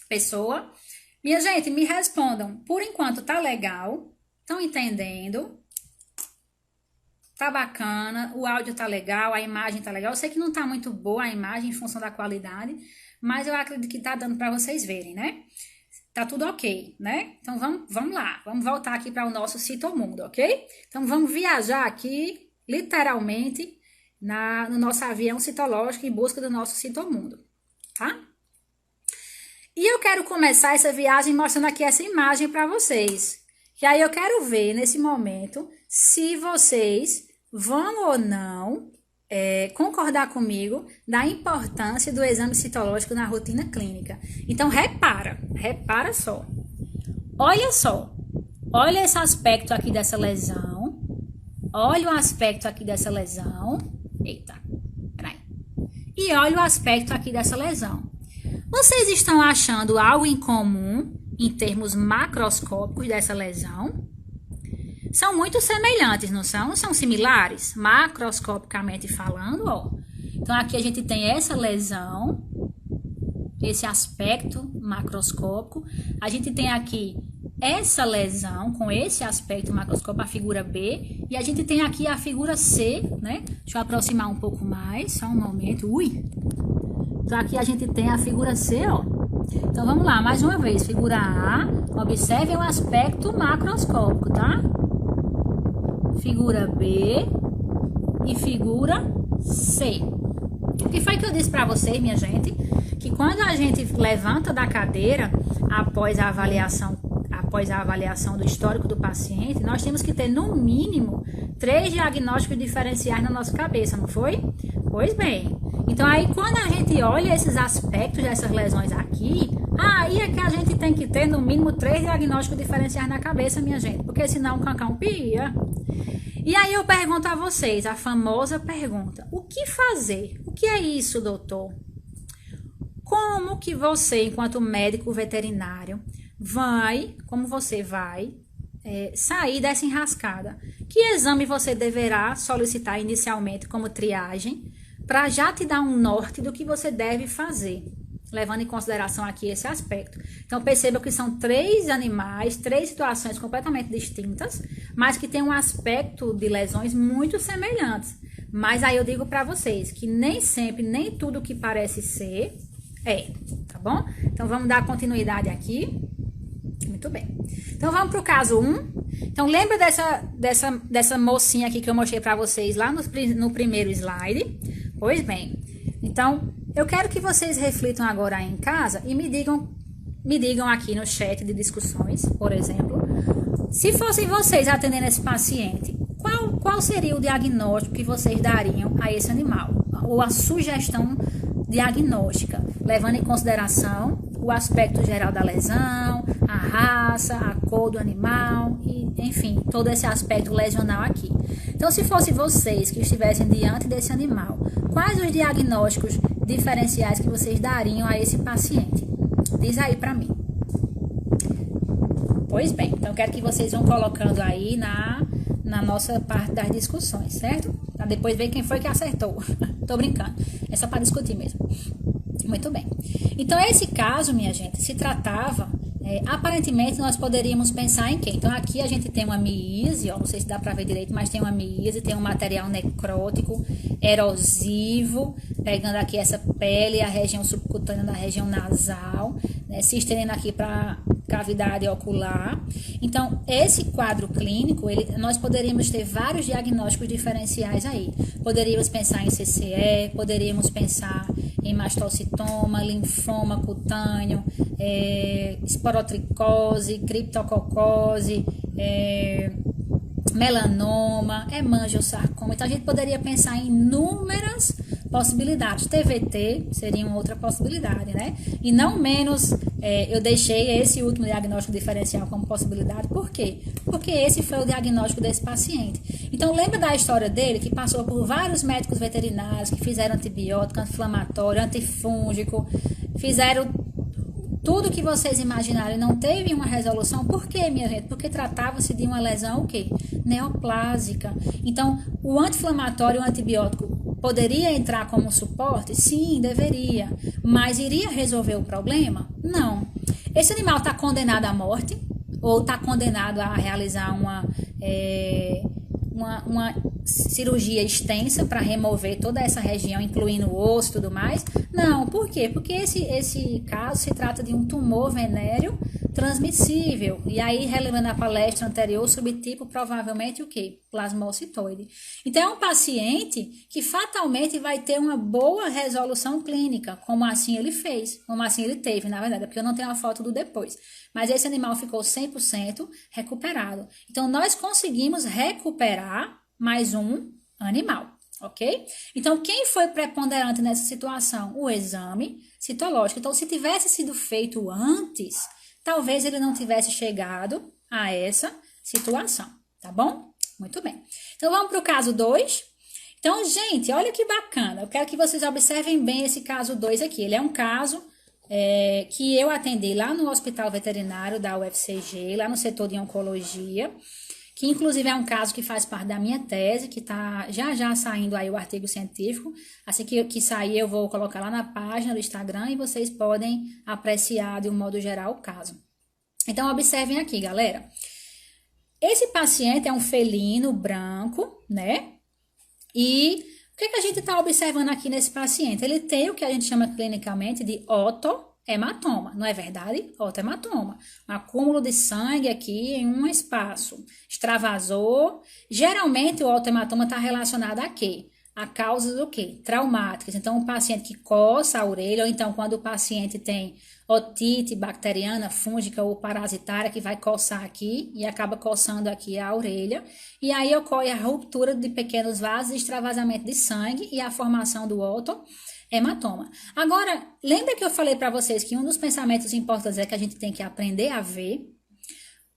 pessoa. Minha gente, me respondam. Por enquanto, tá legal? Estão entendendo? Tá bacana, o áudio tá legal, a imagem tá legal. Eu sei que não tá muito boa a imagem em função da qualidade, mas eu acredito que tá dando para vocês verem, né? Tá tudo ok, né? Então vamos lá, vamos voltar aqui para o nosso citomundo, ok? Então vamos viajar aqui, literalmente, no nosso avião citológico em busca do nosso citomundo, tá? E eu quero começar essa viagem mostrando aqui essa imagem para vocês. E aí eu quero ver nesse momento se vocês vão ou não concordar comigo da importância do exame citológico na rotina clínica. Então repara só. Olha esse aspecto aqui dessa lesão. olha o aspecto aqui dessa lesão. Eita, peraí. E olha o aspecto aqui dessa lesão. Vocês estão achando algo em comum em termos macroscópicos dessa lesão? São muito semelhantes, não são? São similares, macroscopicamente falando, ó. Então, aqui a gente tem essa lesão, esse aspecto macroscópico. A gente tem aqui essa lesão com esse aspecto macroscópico, a figura B. E a gente tem aqui a figura C, né? Deixa eu aproximar um pouco mais, só um momento. Ui! Então, aqui a gente tem a figura C, ó. Então, vamos lá, mais uma vez. Figura A, observem o aspecto macroscópico, tá? Figura B e figura C. O que foi que eu disse para vocês, minha gente? Que quando a gente levanta da cadeira após a avaliação do histórico do paciente, nós temos que ter no mínimo 3 diagnósticos diferenciais na nossa cabeça, não foi? Pois bem. Então aí quando a gente olha esses aspectos dessas lesões aqui, aí é que a gente tem que ter no mínimo 3 diagnósticos diferenciais na cabeça, minha gente, porque senão o cancão pia. E aí eu pergunto a vocês, a famosa pergunta, o que fazer? O que é isso, doutor? Como que você, enquanto médico veterinário, vai sair dessa enrascada? Que exame você deverá solicitar inicialmente como triagem para já te dar um norte do que você deve fazer, levando em consideração aqui esse aspecto. Então, perceba que são 3 animais, 3 situações completamente distintas, mas que têm um aspecto de lesões muito semelhantes. Mas aí eu digo para vocês que nem sempre, nem tudo que parece ser tá bom? Então, vamos dar continuidade aqui. Muito bem. Então, vamos para o caso 1. Então, lembra dessa mocinha aqui que eu mostrei para vocês lá no primeiro slide? Pois bem. Então, eu quero que vocês reflitam agora aí em casa e me digam aqui no chat de discussões, por exemplo, se fossem vocês atendendo esse paciente, qual seria o diagnóstico que vocês dariam a esse animal? Ou a sugestão diagnóstica, levando em consideração o aspecto geral da lesão, a raça, a cor do animal e, enfim, todo esse aspecto lesional aqui. Então, se fosse vocês que estivessem diante desse animal, quais os diagnósticos diferenciais que vocês dariam a esse paciente? Diz aí pra mim. Pois bem, então eu quero que vocês vão colocando aí na nossa parte das discussões, certo? Pra depois ver quem foi que acertou. Tô brincando, é só para discutir mesmo. Muito bem. Então, esse caso, minha gente, se tratava, aparentemente, nós poderíamos pensar em quem? Então, aqui a gente tem uma miíase, ó, não sei se dá para ver direito, mas tem uma miíase, tem um material necrótico, erosivo, pegando aqui essa pele, a região subcutânea da região nasal, né, se estendendo aqui para cavidade ocular. Então, esse quadro clínico, nós poderíamos ter vários diagnósticos diferenciais aí. Poderíamos pensar em CCE, poderíamos pensar em mastocitoma, linfoma cutâneo, esporotricose, criptococose, melanoma, hemangiosarcoma. Então, a gente poderia pensar em inúmeras possibilidades. TVT seria uma outra possibilidade, né? E não menos, eu deixei esse último diagnóstico diferencial como possibilidade. Por quê? Porque esse foi o diagnóstico desse paciente. Então, lembra da história dele, que passou por vários médicos veterinários que fizeram antibiótico, anti-inflamatório, antifúngico, fizeram tudo que vocês imaginaram e não teve uma resolução. Por quê, minha gente? Porque tratava-se de uma lesão, o quê? Neoplásica. Então, o anti-inflamatório, o antibiótico, poderia entrar como suporte? Sim, deveria. Mas iria resolver o problema? Não. Esse animal está condenado à morte? Ou está condenado a realizar uma cirurgia extensa para remover toda essa região, incluindo o osso e tudo mais? Não. Por quê? Porque esse caso se trata de um tumor venéreo transmissível. E aí, relembrando a palestra anterior, o subtipo provavelmente o quê? Plasmocitoide. Então, é um paciente que fatalmente vai ter uma boa resolução clínica, como assim ele fez, como assim ele teve, na verdade, porque eu não tenho a foto do depois. Mas esse animal ficou 100% recuperado. Então, nós conseguimos recuperar mais um animal, ok? Então, quem foi preponderante nessa situação? O exame citológico. Então, se tivesse sido feito antes, talvez ele não tivesse chegado a essa situação, tá bom? Muito bem. Então, vamos para o caso 2. Então, gente, olha que bacana. Eu quero que vocês observem bem esse caso 2 aqui. Ele é um caso que eu atendi lá no Hospital Veterinário da UFCG, lá no setor de oncologia, que inclusive é um caso que faz parte da minha tese, que está já saindo aí o artigo científico. Assim que sair, eu vou colocar lá na página do Instagram e vocês podem apreciar de um modo geral o caso. Então, observem aqui, galera. Esse paciente é um felino branco, né? E o que a gente está observando aqui nesse paciente? Ele tem o que a gente chama clinicamente de otohematoma, não é verdade? Otohematoma, um acúmulo de sangue aqui em um espaço, extravasou. Geralmente o otohematoma está relacionado a quê? A causas do quê? Traumáticas. Então, o paciente que coça a orelha, ou então quando o paciente tem otite bacteriana, fúngica ou parasitária, que vai coçar aqui e acaba coçando aqui a orelha. E aí ocorre a ruptura de pequenos vasos, extravasamento de sangue e a formação do otohematoma. Agora, lembra que eu falei para vocês que um dos pensamentos importantes é que a gente tem que aprender a ver?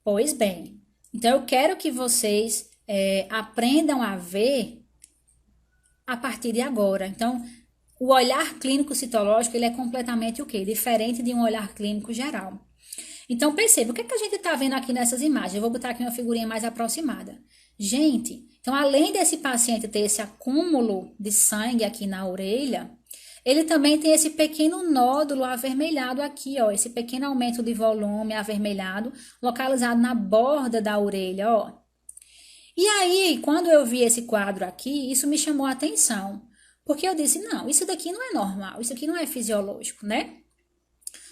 Pois bem, então eu quero que vocês aprendam a ver a partir de agora. Então, o olhar clínico citológico, ele é completamente o quê? Diferente de um olhar clínico geral. Então, perceba, o que a gente está vendo aqui nessas imagens? Eu vou botar aqui uma figurinha mais aproximada. Gente, então, além desse paciente ter esse acúmulo de sangue aqui na orelha, ele também tem esse pequeno nódulo avermelhado aqui, ó, esse pequeno aumento de volume avermelhado, localizado na borda da orelha, ó. E aí, quando eu vi esse quadro aqui, isso me chamou a atenção. Porque eu disse, não, isso daqui não é normal, isso aqui não é fisiológico, né?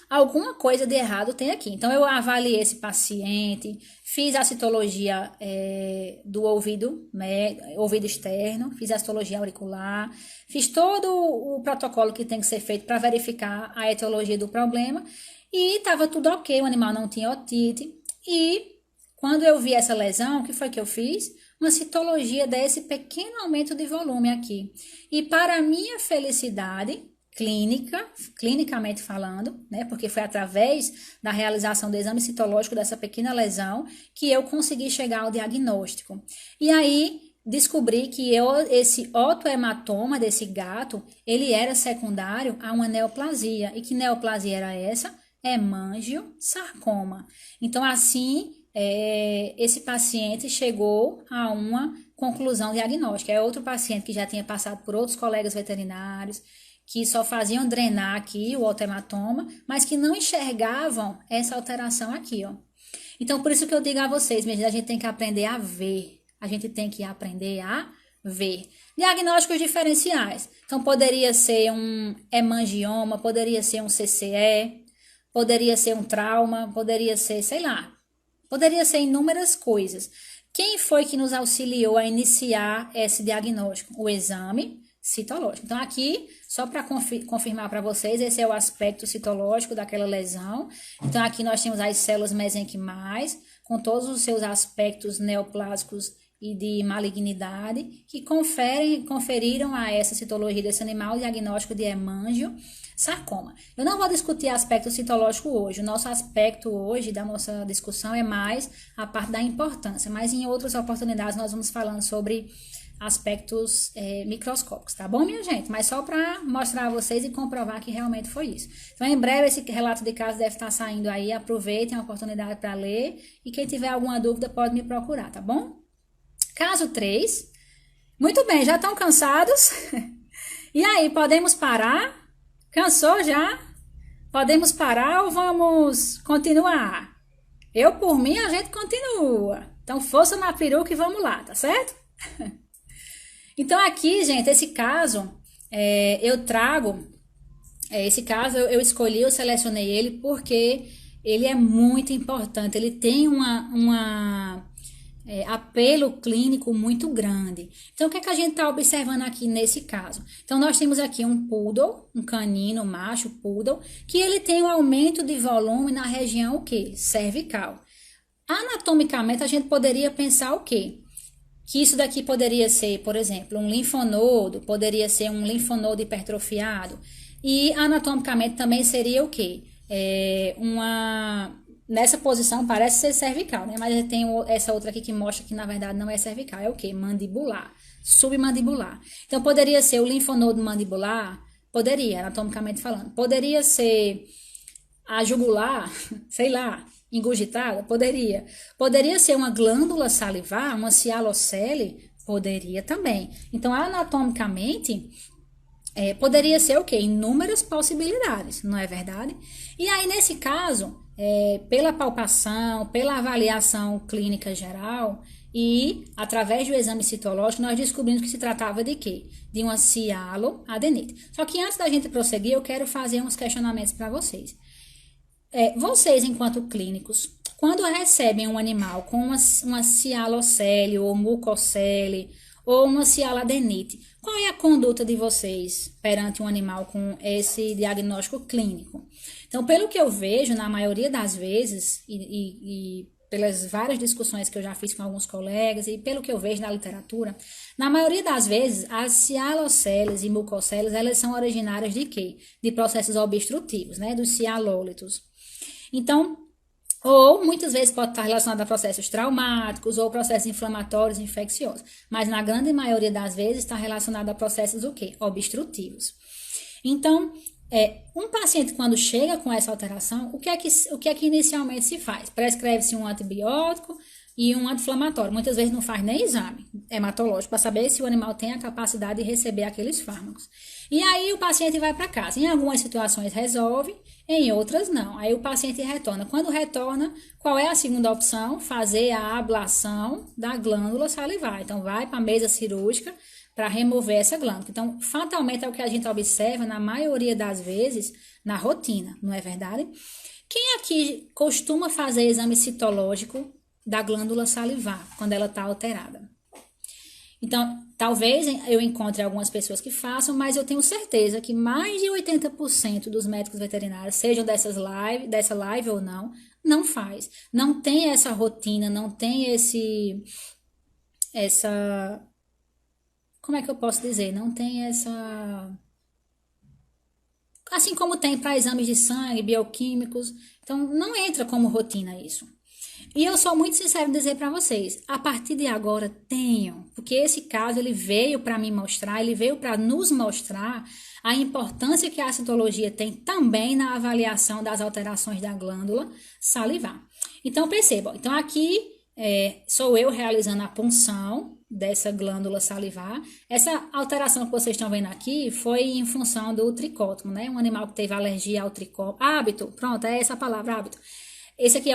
Alguma coisa de errado tem aqui. Então, eu avaliei esse paciente, fiz a citologia do ouvido, né, ouvido externo, fiz a citologia auricular, fiz todo o protocolo que tem que ser feito para verificar a etiologia do problema e estava tudo ok, o animal não tinha otite. E quando eu vi essa lesão, o que foi que eu fiz? Uma citologia desse pequeno aumento de volume aqui. E para minha felicidade clinicamente falando, né, porque foi através da realização do exame citológico dessa pequena lesão que eu consegui chegar ao diagnóstico. E aí descobri que esse otohematoma desse gato, ele era secundário a uma neoplasia. E que neoplasia era essa? Hemangiosarcoma. Então, assim, esse paciente chegou a uma conclusão diagnóstica. É outro paciente que já tinha passado por outros colegas veterinários, que só faziam drenar aqui o otohematoma, mas que não enxergavam essa alteração aqui, ó. Então, por isso que eu digo a vocês, a gente tem que aprender a ver. A gente tem que aprender a ver. Diagnósticos diferenciais. Então, poderia ser um hemangioma, poderia ser um CCE, poderia ser um trauma, poderia ser, sei lá, poderia ser inúmeras coisas. Quem foi que nos auxiliou a iniciar esse diagnóstico? O exame citológico. Então, aqui, só para confirmar para vocês, esse é o aspecto citológico daquela lesão. Então, aqui nós temos as células mesenquimais, com todos os seus aspectos neoplásicos e de malignidade, que conferiram a essa citologia desse animal o diagnóstico de hemangiosarcoma. Eu não vou discutir aspecto citológico hoje. O nosso aspecto hoje da nossa discussão é mais a parte da importância, mas em outras oportunidades nós vamos falando sobre aspectos microscópicos, tá bom, minha gente? Mas só para mostrar a vocês e comprovar que realmente foi isso. Então, em breve, esse relato de caso deve estar saindo aí. Aproveitem a oportunidade para ler e quem tiver alguma dúvida pode me procurar, tá bom? Caso 3. Muito bem, já estão cansados? E aí, podemos parar? Cansou já? Podemos parar ou vamos continuar? Eu, por mim, a gente continua. Então, força na peruca e vamos lá, tá certo? Então, aqui, gente, esse caso, eu trago, esse caso eu escolhi, eu selecionei ele porque ele é muito importante, ele tem apelo clínico muito grande. Então, o que a gente está observando aqui nesse caso? Então, nós temos aqui um poodle, um canino macho poodle, que ele tem um aumento de volume na região, o quê? Cervical. Anatomicamente, a gente poderia pensar o quê? Que isso daqui poderia ser, por exemplo, um linfonodo, poderia ser um linfonodo hipertrofiado. E anatomicamente também seria o quê? nessa posição parece ser cervical, né? Mas tem essa outra aqui que mostra que na verdade não é cervical. É o quê? Mandibular, submandibular. Então poderia ser o linfonodo mandibular, poderia, anatomicamente falando. Poderia ser a jugular, sei lá, ingurgitada, poderia. Poderia ser uma glândula salivar, uma cialocele, poderia também. Então, anatomicamente, poderia ser o quê? Inúmeras possibilidades, não é verdade? E aí, nesse caso, pela palpação, pela avaliação clínica geral e através do exame citológico, nós descobrimos que se tratava de quê? De uma cialoadenite. Só que antes da gente prosseguir, eu quero fazer uns questionamentos para vocês. Vocês, enquanto clínicos, quando recebem um animal com uma cialocele ou mucocele ou uma cialadenite, qual é a conduta de vocês perante um animal com esse diagnóstico clínico? Então, pelo que eu vejo, na maioria das vezes, e pelas várias discussões que eu já fiz com alguns colegas e pelo que eu vejo na literatura, na maioria das vezes, as cialoceles e mucoceles, elas são originárias de quê? De processos obstrutivos, né? Dos cialólitos. Então, ou muitas vezes pode estar relacionado a processos traumáticos ou processos inflamatórios, infecciosos. Mas na grande maioria das vezes está relacionado a processos o quê? Obstrutivos. Então, um paciente quando chega com essa alteração, o que é que inicialmente se faz? Prescreve-se um antibiótico e um anti-inflamatório. Muitas vezes não faz nem exame hematológico para saber se o animal tem a capacidade de receber aqueles fármacos. E aí o paciente vai para casa. Em algumas situações resolve, em outras não. Aí o paciente retorna. Quando retorna, qual é a segunda opção? Fazer a ablação da glândula salivar. Então vai para a mesa cirúrgica para remover essa glândula. Então, fatalmente é o que a gente observa na maioria das vezes na rotina, não é verdade? Quem aqui costuma fazer exame citológico da glândula salivar quando ela está alterada? Então, talvez eu encontre algumas pessoas que façam, mas eu tenho certeza que mais de 80% dos médicos veterinários, sejam dessa live ou não, não faz. Não tem essa rotina, não tem como é que eu posso dizer? Não tem essa... Assim como tem para exames de sangue, bioquímicos. Então, não entra como rotina isso. E eu sou muito sincero em dizer para vocês, a partir de agora tenham, porque esse caso ele veio para me mostrar, ele veio para nos mostrar a importância que a citologia tem também na avaliação das alterações da glândula salivar. Então percebam, então aqui sou eu realizando a punção dessa glândula salivar. Essa alteração que vocês estão vendo aqui foi em função do tricótomo, né? Um animal que teve alergia ao tricótomo. Hábito, pronto, é essa a palavra, hábito. Esse aqui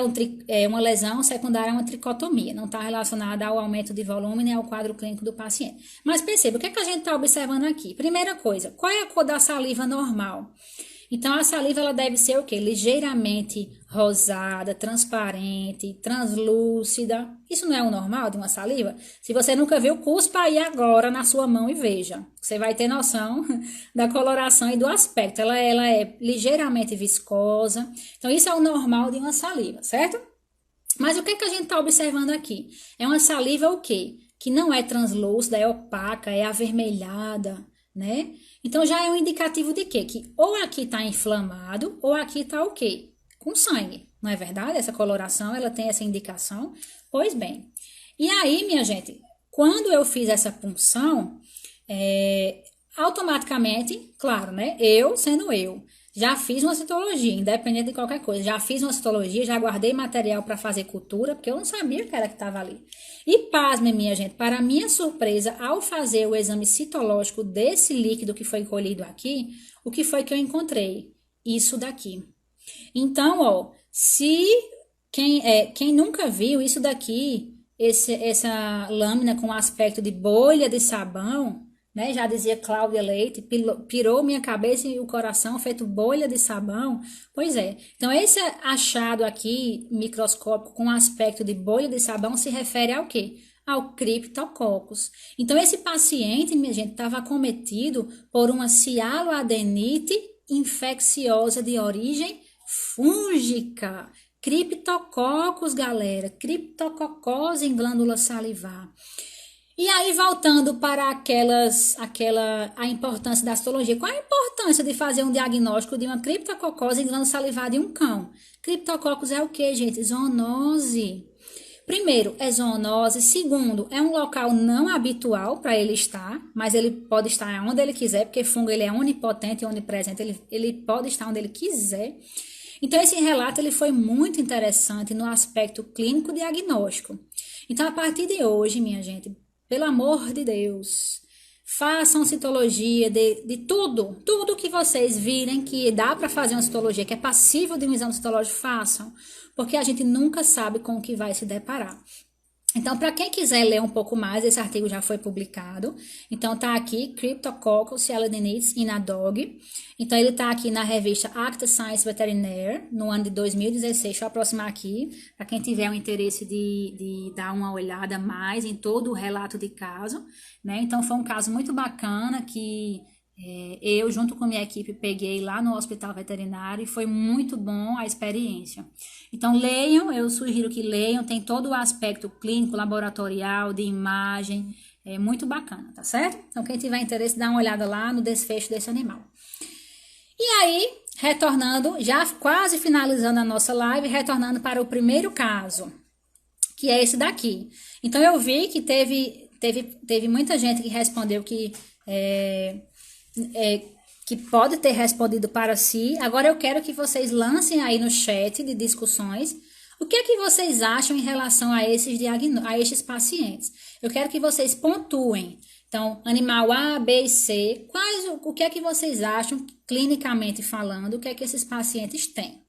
é uma lesão secundária a uma tricotomia, não está relacionada ao aumento de volume nem ao quadro clínico do paciente. Mas perceba, o que é que a gente está observando aqui? Primeira coisa, qual é a cor da saliva normal? Então, a saliva ela deve ser o quê? Ligeiramente rosada, transparente, translúcida. Isso não é o normal de uma saliva? Se você nunca viu, cuspa aí agora na sua mão e veja. Você vai ter noção da coloração e do aspecto. Ela é ligeiramente viscosa. Então, isso é o normal de uma saliva, certo? Mas o que é que a gente está observando aqui? É uma saliva o quê? Que não é translúcida, é opaca, é avermelhada, né? Então, já é um indicativo de quê? Que ou aqui está inflamado, ou aqui está o quê? Com sangue, não é verdade? Essa coloração, ela tem essa indicação. Pois bem, e aí, minha gente, quando eu fiz essa punção, automaticamente, claro, né? Eu, sendo eu, já fiz uma citologia, independente de qualquer coisa. Já fiz uma citologia, já guardei material para fazer cultura, porque eu não sabia o que era que estava ali. E pasme, minha gente, para minha surpresa, ao fazer o exame citológico desse líquido que foi colhido aqui, o que foi que eu encontrei? Isso daqui. Então, ó, se quem nunca viu isso daqui, essa lâmina com aspecto de bolha de sabão, né? Já dizia Cláudia Leite, pirou minha cabeça e o coração feito bolha de sabão. Pois é. Então, esse achado aqui, microscópico, com aspecto de bolha de sabão, se refere ao quê? Ao Cryptococcus. Então, esse paciente, minha gente, estava acometido por uma cialoadenite infecciosa de origem fúngica. Cryptococcus, galera. Criptococose em glândula salivar. E aí, voltando para a importância da citologia. Qual a importância de fazer um diagnóstico de uma criptococose em glândula salivar de um cão? Criptococcus é o que, gente? Zoonose. Primeiro, é zoonose. Segundo, é um local não habitual para ele estar, mas ele pode estar onde ele quiser, porque fungo ele é onipotente e onipresente, ele pode estar onde ele quiser. Então, esse relato ele foi muito interessante no aspecto clínico diagnóstico. Então, a partir de hoje, minha gente, pelo amor de Deus, façam citologia de tudo que vocês virem que dá para fazer uma citologia, que é passível de um exame citológico, façam, porque a gente nunca sabe com o que vai se deparar. Então, para quem quiser ler um pouco mais, esse artigo já foi publicado. Então, tá aqui, Cryptococcus celodinitis in a Dog. Então, ele tá aqui na revista Acta Science Veterinaire, no ano de 2016. Deixa eu aproximar aqui, para quem tiver o interesse de dar uma olhada mais em todo o relato de caso, né? Então, foi um caso muito bacana que eu, junto com minha equipe, peguei lá no hospital veterinário e foi muito bom a experiência. Então, leiam, eu sugiro que leiam, tem todo o aspecto clínico, laboratorial, de imagem, é muito bacana, tá certo? Então, quem tiver interesse, dá uma olhada lá no desfecho desse animal. E aí, retornando, já quase finalizando a nossa live, retornando para o primeiro caso, que é esse daqui. Então, eu vi que teve muita gente que respondeu que pode ter respondido para si. Agora eu quero que vocês lancem aí no chat de discussões o que é que vocês acham em relação a esses pacientes. Eu quero que vocês pontuem. Então, animal A, B e C, o que é que vocês acham, clinicamente falando, o que é que esses pacientes têm?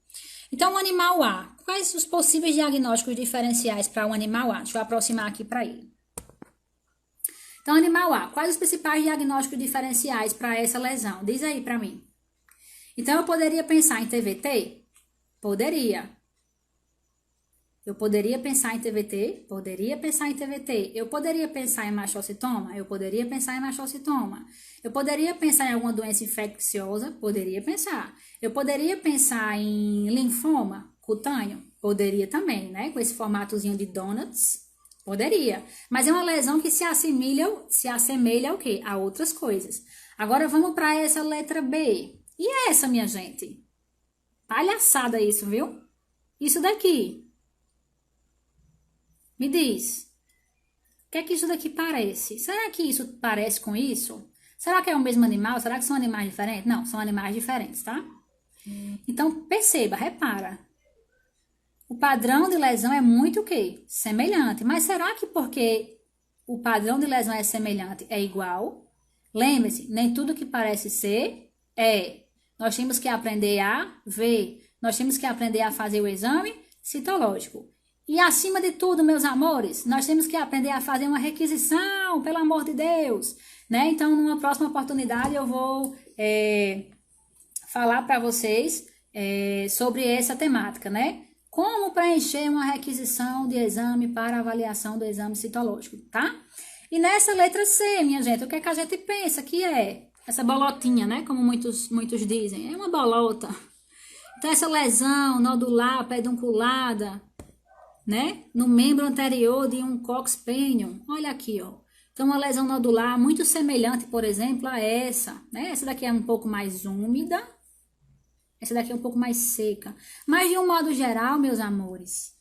Então, o animal A, quais os possíveis diagnósticos diferenciais para o animal A? Deixa eu aproximar aqui para ele. Então, animal A, quais os principais diagnósticos diferenciais para essa lesão? Diz aí para mim. Então, eu poderia pensar em TVT? Poderia. Eu poderia pensar em TVT? Poderia pensar em TVT. Eu poderia pensar em mastocitoma? Eu poderia pensar em mastocitoma. Eu poderia pensar em alguma doença infecciosa? Poderia pensar. Eu poderia pensar em linfoma cutâneo? Poderia também, né? Com esse formatozinho de donuts. Poderia. Mas é uma lesão que se assemelha ao quê? A outras coisas. Agora vamos para essa letra B. E essa, minha gente? Palhaçada isso, viu? Isso daqui. Me diz, o que é que isso daqui parece? Será que isso parece com isso? Será que é o mesmo animal? Será que são animais diferentes? Não, são animais diferentes, tá? Então, perceba, repara. O padrão de lesão é muito o quê? Semelhante. Mas será que porque o padrão de lesão é semelhante é igual? Lembre-se, nem tudo que parece ser é. Nós temos que aprender a ver. Nós temos que aprender a fazer o exame citológico. E acima de tudo, meus amores, nós temos que aprender a fazer uma requisição, pelo amor de Deus, né? Então, numa próxima oportunidade, eu vou falar para vocês sobre essa temática, né? Como preencher uma requisição de exame para avaliação do exame citológico, tá? E nessa letra C, minha gente, o que é que a gente pensa que é? Essa bolotinha, né? Como muitos dizem, é uma bolota. Então, essa lesão nodular, pedunculada, né? No membro anterior de um cox penion. Olha aqui, ó. Então, uma lesão nodular muito semelhante, por exemplo, a essa, né? Essa daqui é um pouco mais úmida. Essa daqui é um pouco mais seca. Mas, de um modo geral, meus amores,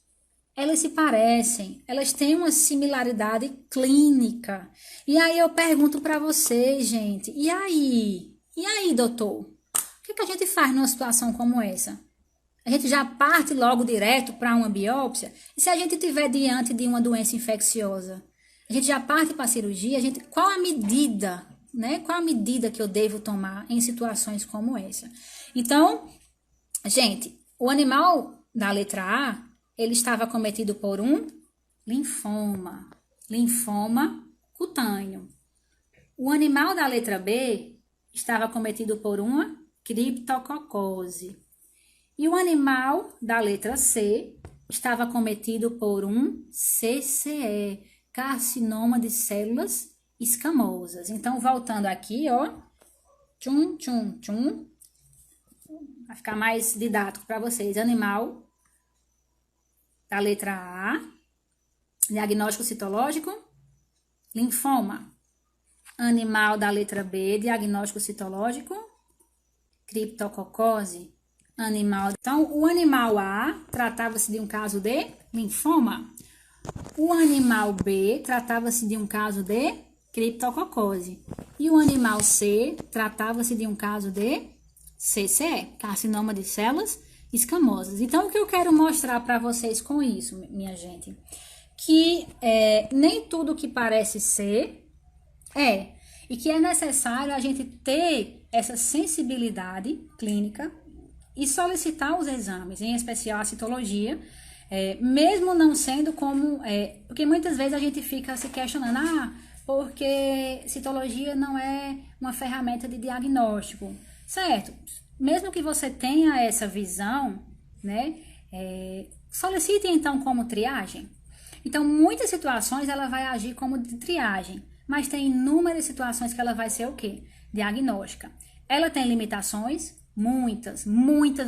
elas se parecem. Elas têm uma similaridade clínica. E aí, eu pergunto para vocês, gente. E aí? E aí, doutor? O que a gente faz numa situação como essa? A gente já parte logo direto para uma biópsia? E se a gente estiver diante de uma doença infecciosa? A gente já parte para a cirurgia? Qual a medida, né? Qual a medida que eu devo tomar em situações como essa? Então, gente, o animal da letra A, ele estava acometido por um linfoma cutâneo. O animal da letra B estava acometido por uma criptococose. E o animal da letra C estava acometido por um CCE, carcinoma de células escamosas. Então, voltando aqui, ó, vai ficar mais didático para vocês. Animal da letra A, diagnóstico citológico, Linfoma. Animal da letra B, diagnóstico citológico. Criptococose. Animal. Então, o animal A tratava-se de um caso de linfoma. O animal B tratava-se de um caso de criptococose. E o animal C tratava-se de um caso de CCE, carcinoma de células escamosas. Então, o que eu quero mostrar para vocês com isso, minha gente? Que nem tudo que parece ser é. E que é necessário a gente ter essa sensibilidade clínica e solicitar os exames, em especial a citologia, mesmo não sendo como... porque muitas vezes a gente fica se questionando, porque citologia não é uma ferramenta de diagnóstico, certo? Mesmo que você tenha essa visão, né, solicite então como triagem. Então, muitas situações ela vai agir como de triagem, mas tem inúmeras situações que ela vai ser o quê? Diagnóstica. Ela tem limitações? Muitas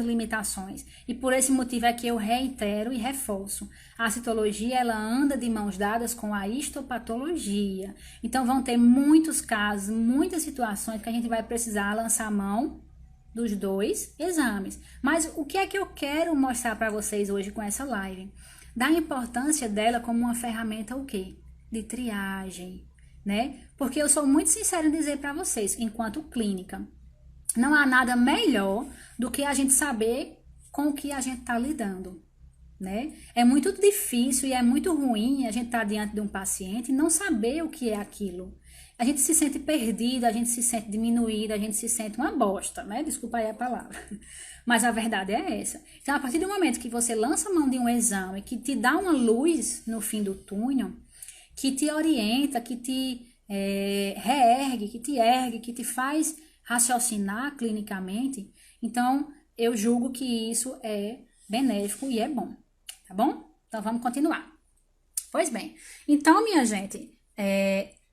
limitações. E por esse motivo é que eu reitero e reforço. A citologia, ela anda de mãos dadas com a histopatologia. Então, vão ter muitos casos, muitas situações que a gente vai precisar lançar a mão dos dois exames. Mas o que é que eu quero mostrar para vocês hoje com essa live? Da importância dela como uma ferramenta o quê? De triagem, né? Porque eu sou muito sincera em dizer para vocês, enquanto clínica, não há nada melhor do que a gente saber com o que a gente está lidando, né? É muito difícil e é muito ruim a gente estar diante de um paciente e não saber o que é aquilo. A gente se sente perdido, a gente se sente diminuído, a gente se sente uma bosta, né? Desculpa aí a palavra. Mas a verdade é essa. Então, a partir do momento que você lança a mão de um exame que te dá uma luz no fim do túnel, que te orienta, que te reergue, que te ergue, que te faz raciocinar clinicamente, então eu julgo que isso é benéfico e é bom, tá bom? Então, vamos continuar. Pois bem, então, minha gente,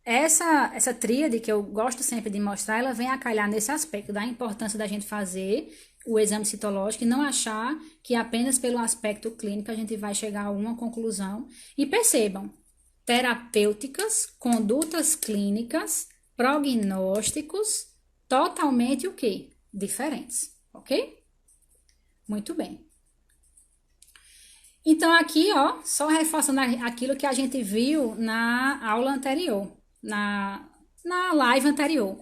essa tríade que eu gosto sempre de mostrar, ela vem a calhar nesse aspecto da importância da gente fazer o exame citológico e não achar que apenas pelo aspecto clínico a gente vai chegar a uma conclusão. E percebam, terapêuticas, condutas clínicas, prognósticos, totalmente o quê? Diferentes, ok? Muito bem. Então, aqui, ó, só reforçando aquilo que a gente viu na aula anterior, na live anterior.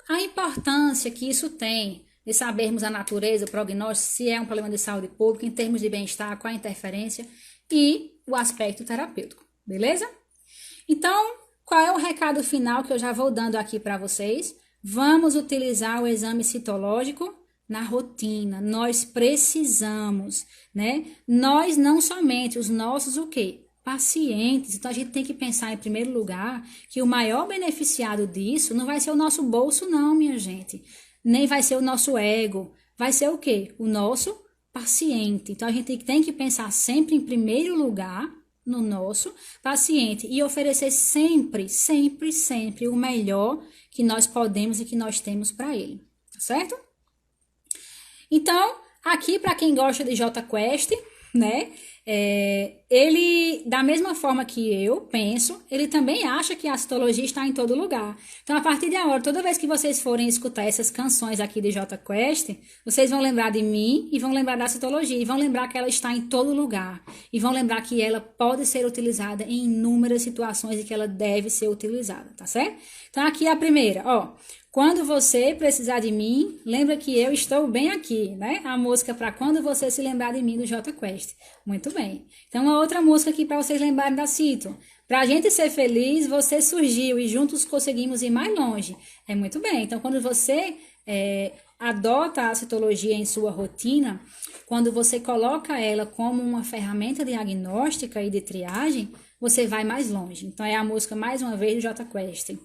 A importância que isso tem de sabermos a natureza, o prognóstico, se é um problema de saúde pública, em termos de bem-estar, qual a interferência e o aspecto terapêutico, beleza? Então, qual é o recado final que eu já vou dando aqui para vocês? Vamos utilizar o exame citológico na rotina, nós precisamos, né? Nós não somente, os nossos o quê? Pacientes. Então, a gente tem que pensar em primeiro lugar que o maior beneficiado disso não vai ser o nosso bolso não, minha gente. Nem vai ser o nosso ego. Vai ser o quê? O nosso paciente. Então, a gente tem que pensar sempre em primeiro lugar no nosso paciente e oferecer sempre, sempre, sempre o melhor que nós podemos e que nós temos para ele, tá certo? Então, aqui para quem gosta de JQuest, né, ele, da mesma forma que eu penso, ele também acha que a citologia está em todo lugar. Então, a partir de agora, toda vez que vocês forem escutar essas canções aqui de JQuest, vocês vão lembrar de mim e vão lembrar da citologia, e vão lembrar que ela está em todo lugar, e vão lembrar que ela pode ser utilizada em inúmeras situações e que ela deve ser utilizada, tá certo? Então, aqui é a primeira, ó. Quando você precisar de mim, lembra que eu estou bem aqui, né? A música para quando você se lembrar de mim do JQuest. Muito bem. Então, uma outra música aqui para vocês lembrarem da Cito. Para a gente ser feliz, você surgiu e juntos conseguimos ir mais longe. É muito bem. Então, quando você adota a citologia em sua rotina, quando você coloca ela como uma ferramenta diagnóstica e de triagem, você vai mais longe. Então, é a música, mais uma vez, do JQuest.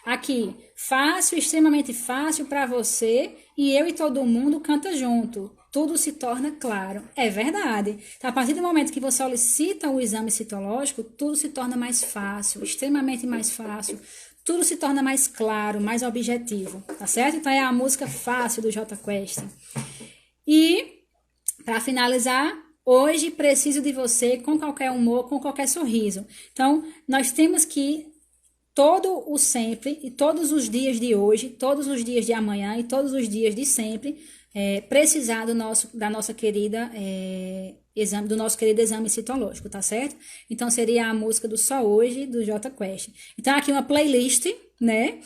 Aqui, fácil, extremamente fácil para você e eu e todo mundo canta junto. Tudo se torna claro. É verdade. Então, a partir do momento que você solicita o exame citológico, tudo se torna mais fácil, extremamente mais fácil. Tudo se torna mais claro, mais objetivo, tá certo? Então, é a música fácil do JQuest. E, para finalizar, hoje preciso de você com qualquer humor, com qualquer sorriso. Então, nós temos que todo o sempre e todos os dias de hoje, todos os dias de amanhã e todos os dias de sempre, precisar do nosso querido exame citológico, tá certo? Então seria a música do Só Hoje, do Jota Quest. Então aqui uma playlist, né?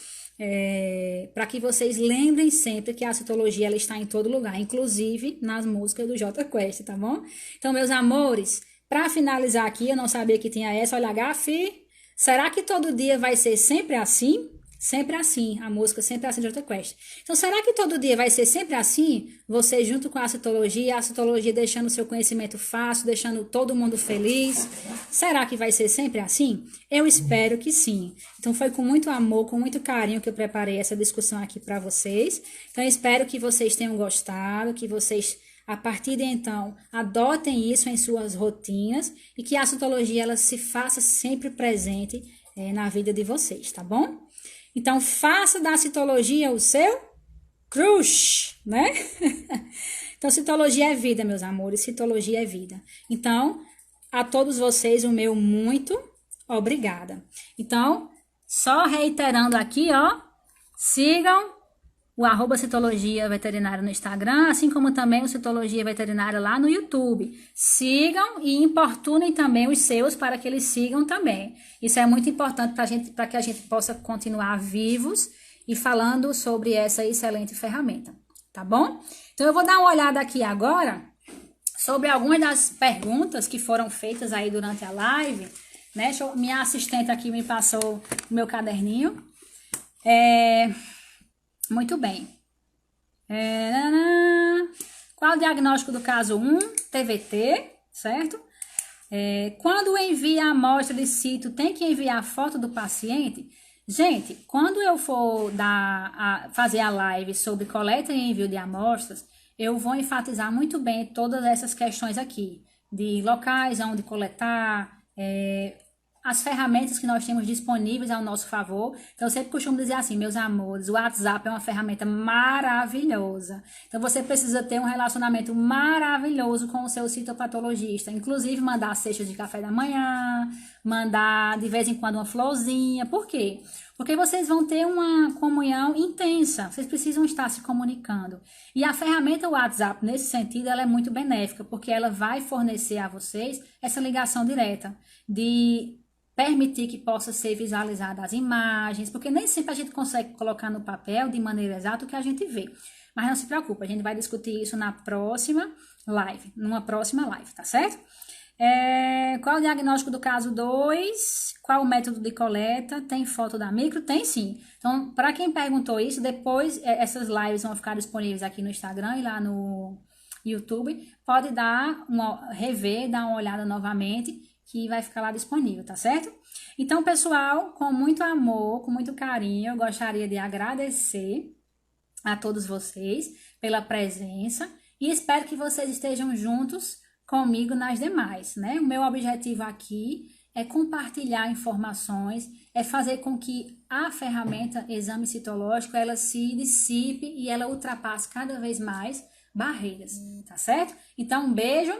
Para que vocês lembrem sempre que a citologia ela está em todo lugar, inclusive nas músicas do Jota Quest, tá bom? Então, meus amores, para finalizar aqui, eu não sabia que tinha essa, olha, Gafi. Será que todo dia vai ser sempre assim? Sempre assim, a música sempre assim de Jota Quest. Então, será que todo dia vai ser sempre assim? Você junto com a citologia deixando o seu conhecimento fácil, deixando todo mundo feliz. Será que vai ser sempre assim? Eu espero que sim. Então, foi com muito amor, com muito carinho que eu preparei essa discussão aqui para vocês. Então, eu espero que vocês tenham gostado, que vocês, a partir de então, adotem isso em suas rotinas e que a citologia ela se faça sempre presente na vida de vocês, tá bom? Então, faça da citologia o seu crush, né? Então, citologia é vida, meus amores, citologia é vida. Então, a todos vocês, o meu muito obrigada. Então, só reiterando aqui, ó, sigam o @citologia veterinária no Instagram, assim como também o Citologia Veterinária lá no YouTube. Sigam e importunem também os seus para que eles sigam também. Isso é muito importante para que a gente possa continuar vivos e falando sobre essa excelente ferramenta, tá bom? Então, eu vou dar uma olhada aqui agora sobre algumas das perguntas que foram feitas aí durante a live, né? Minha assistente aqui me passou o meu caderninho. Muito bem. Qual o diagnóstico do caso 1? TVT, certo? Quando envia a amostra de cito, tem que enviar a foto do paciente? Gente, quando eu for fazer a live sobre coleta e envio de amostras, eu vou enfatizar muito bem todas essas questões aqui, de locais onde coletar, as ferramentas que nós temos disponíveis ao nosso favor. Então, eu sempre costumo dizer assim, meus amores, o WhatsApp é uma ferramenta maravilhosa. Então, você precisa ter um relacionamento maravilhoso com o seu citopatologista. Inclusive, mandar cestas de café da manhã, mandar de vez em quando uma florzinha. Por quê? Porque vocês vão ter uma comunhão intensa. Vocês precisam estar se comunicando. E a ferramenta WhatsApp, nesse sentido, ela é muito benéfica, porque ela vai fornecer a vocês essa ligação direta de permitir que possa ser visualizada as imagens, porque nem sempre a gente consegue colocar no papel de maneira exata o que a gente vê. Mas não se preocupe, a gente vai discutir isso na próxima live, numa próxima live, tá certo? Qual o diagnóstico do caso 2? Qual o método de coleta? Tem foto da micro? Tem sim. Então, para quem perguntou isso, depois essas lives vão ficar disponíveis aqui no Instagram e lá no YouTube. Pode rever, dar uma olhada novamente, que vai ficar lá disponível, tá certo? Então, pessoal, com muito amor, com muito carinho, eu gostaria de agradecer a todos vocês pela presença e espero que vocês estejam juntos comigo nas demais, né? O meu objetivo aqui é compartilhar informações, é fazer com que a ferramenta exame citológico, ela se dissipe e ela ultrapasse cada vez mais barreiras, tá certo? Então, um beijo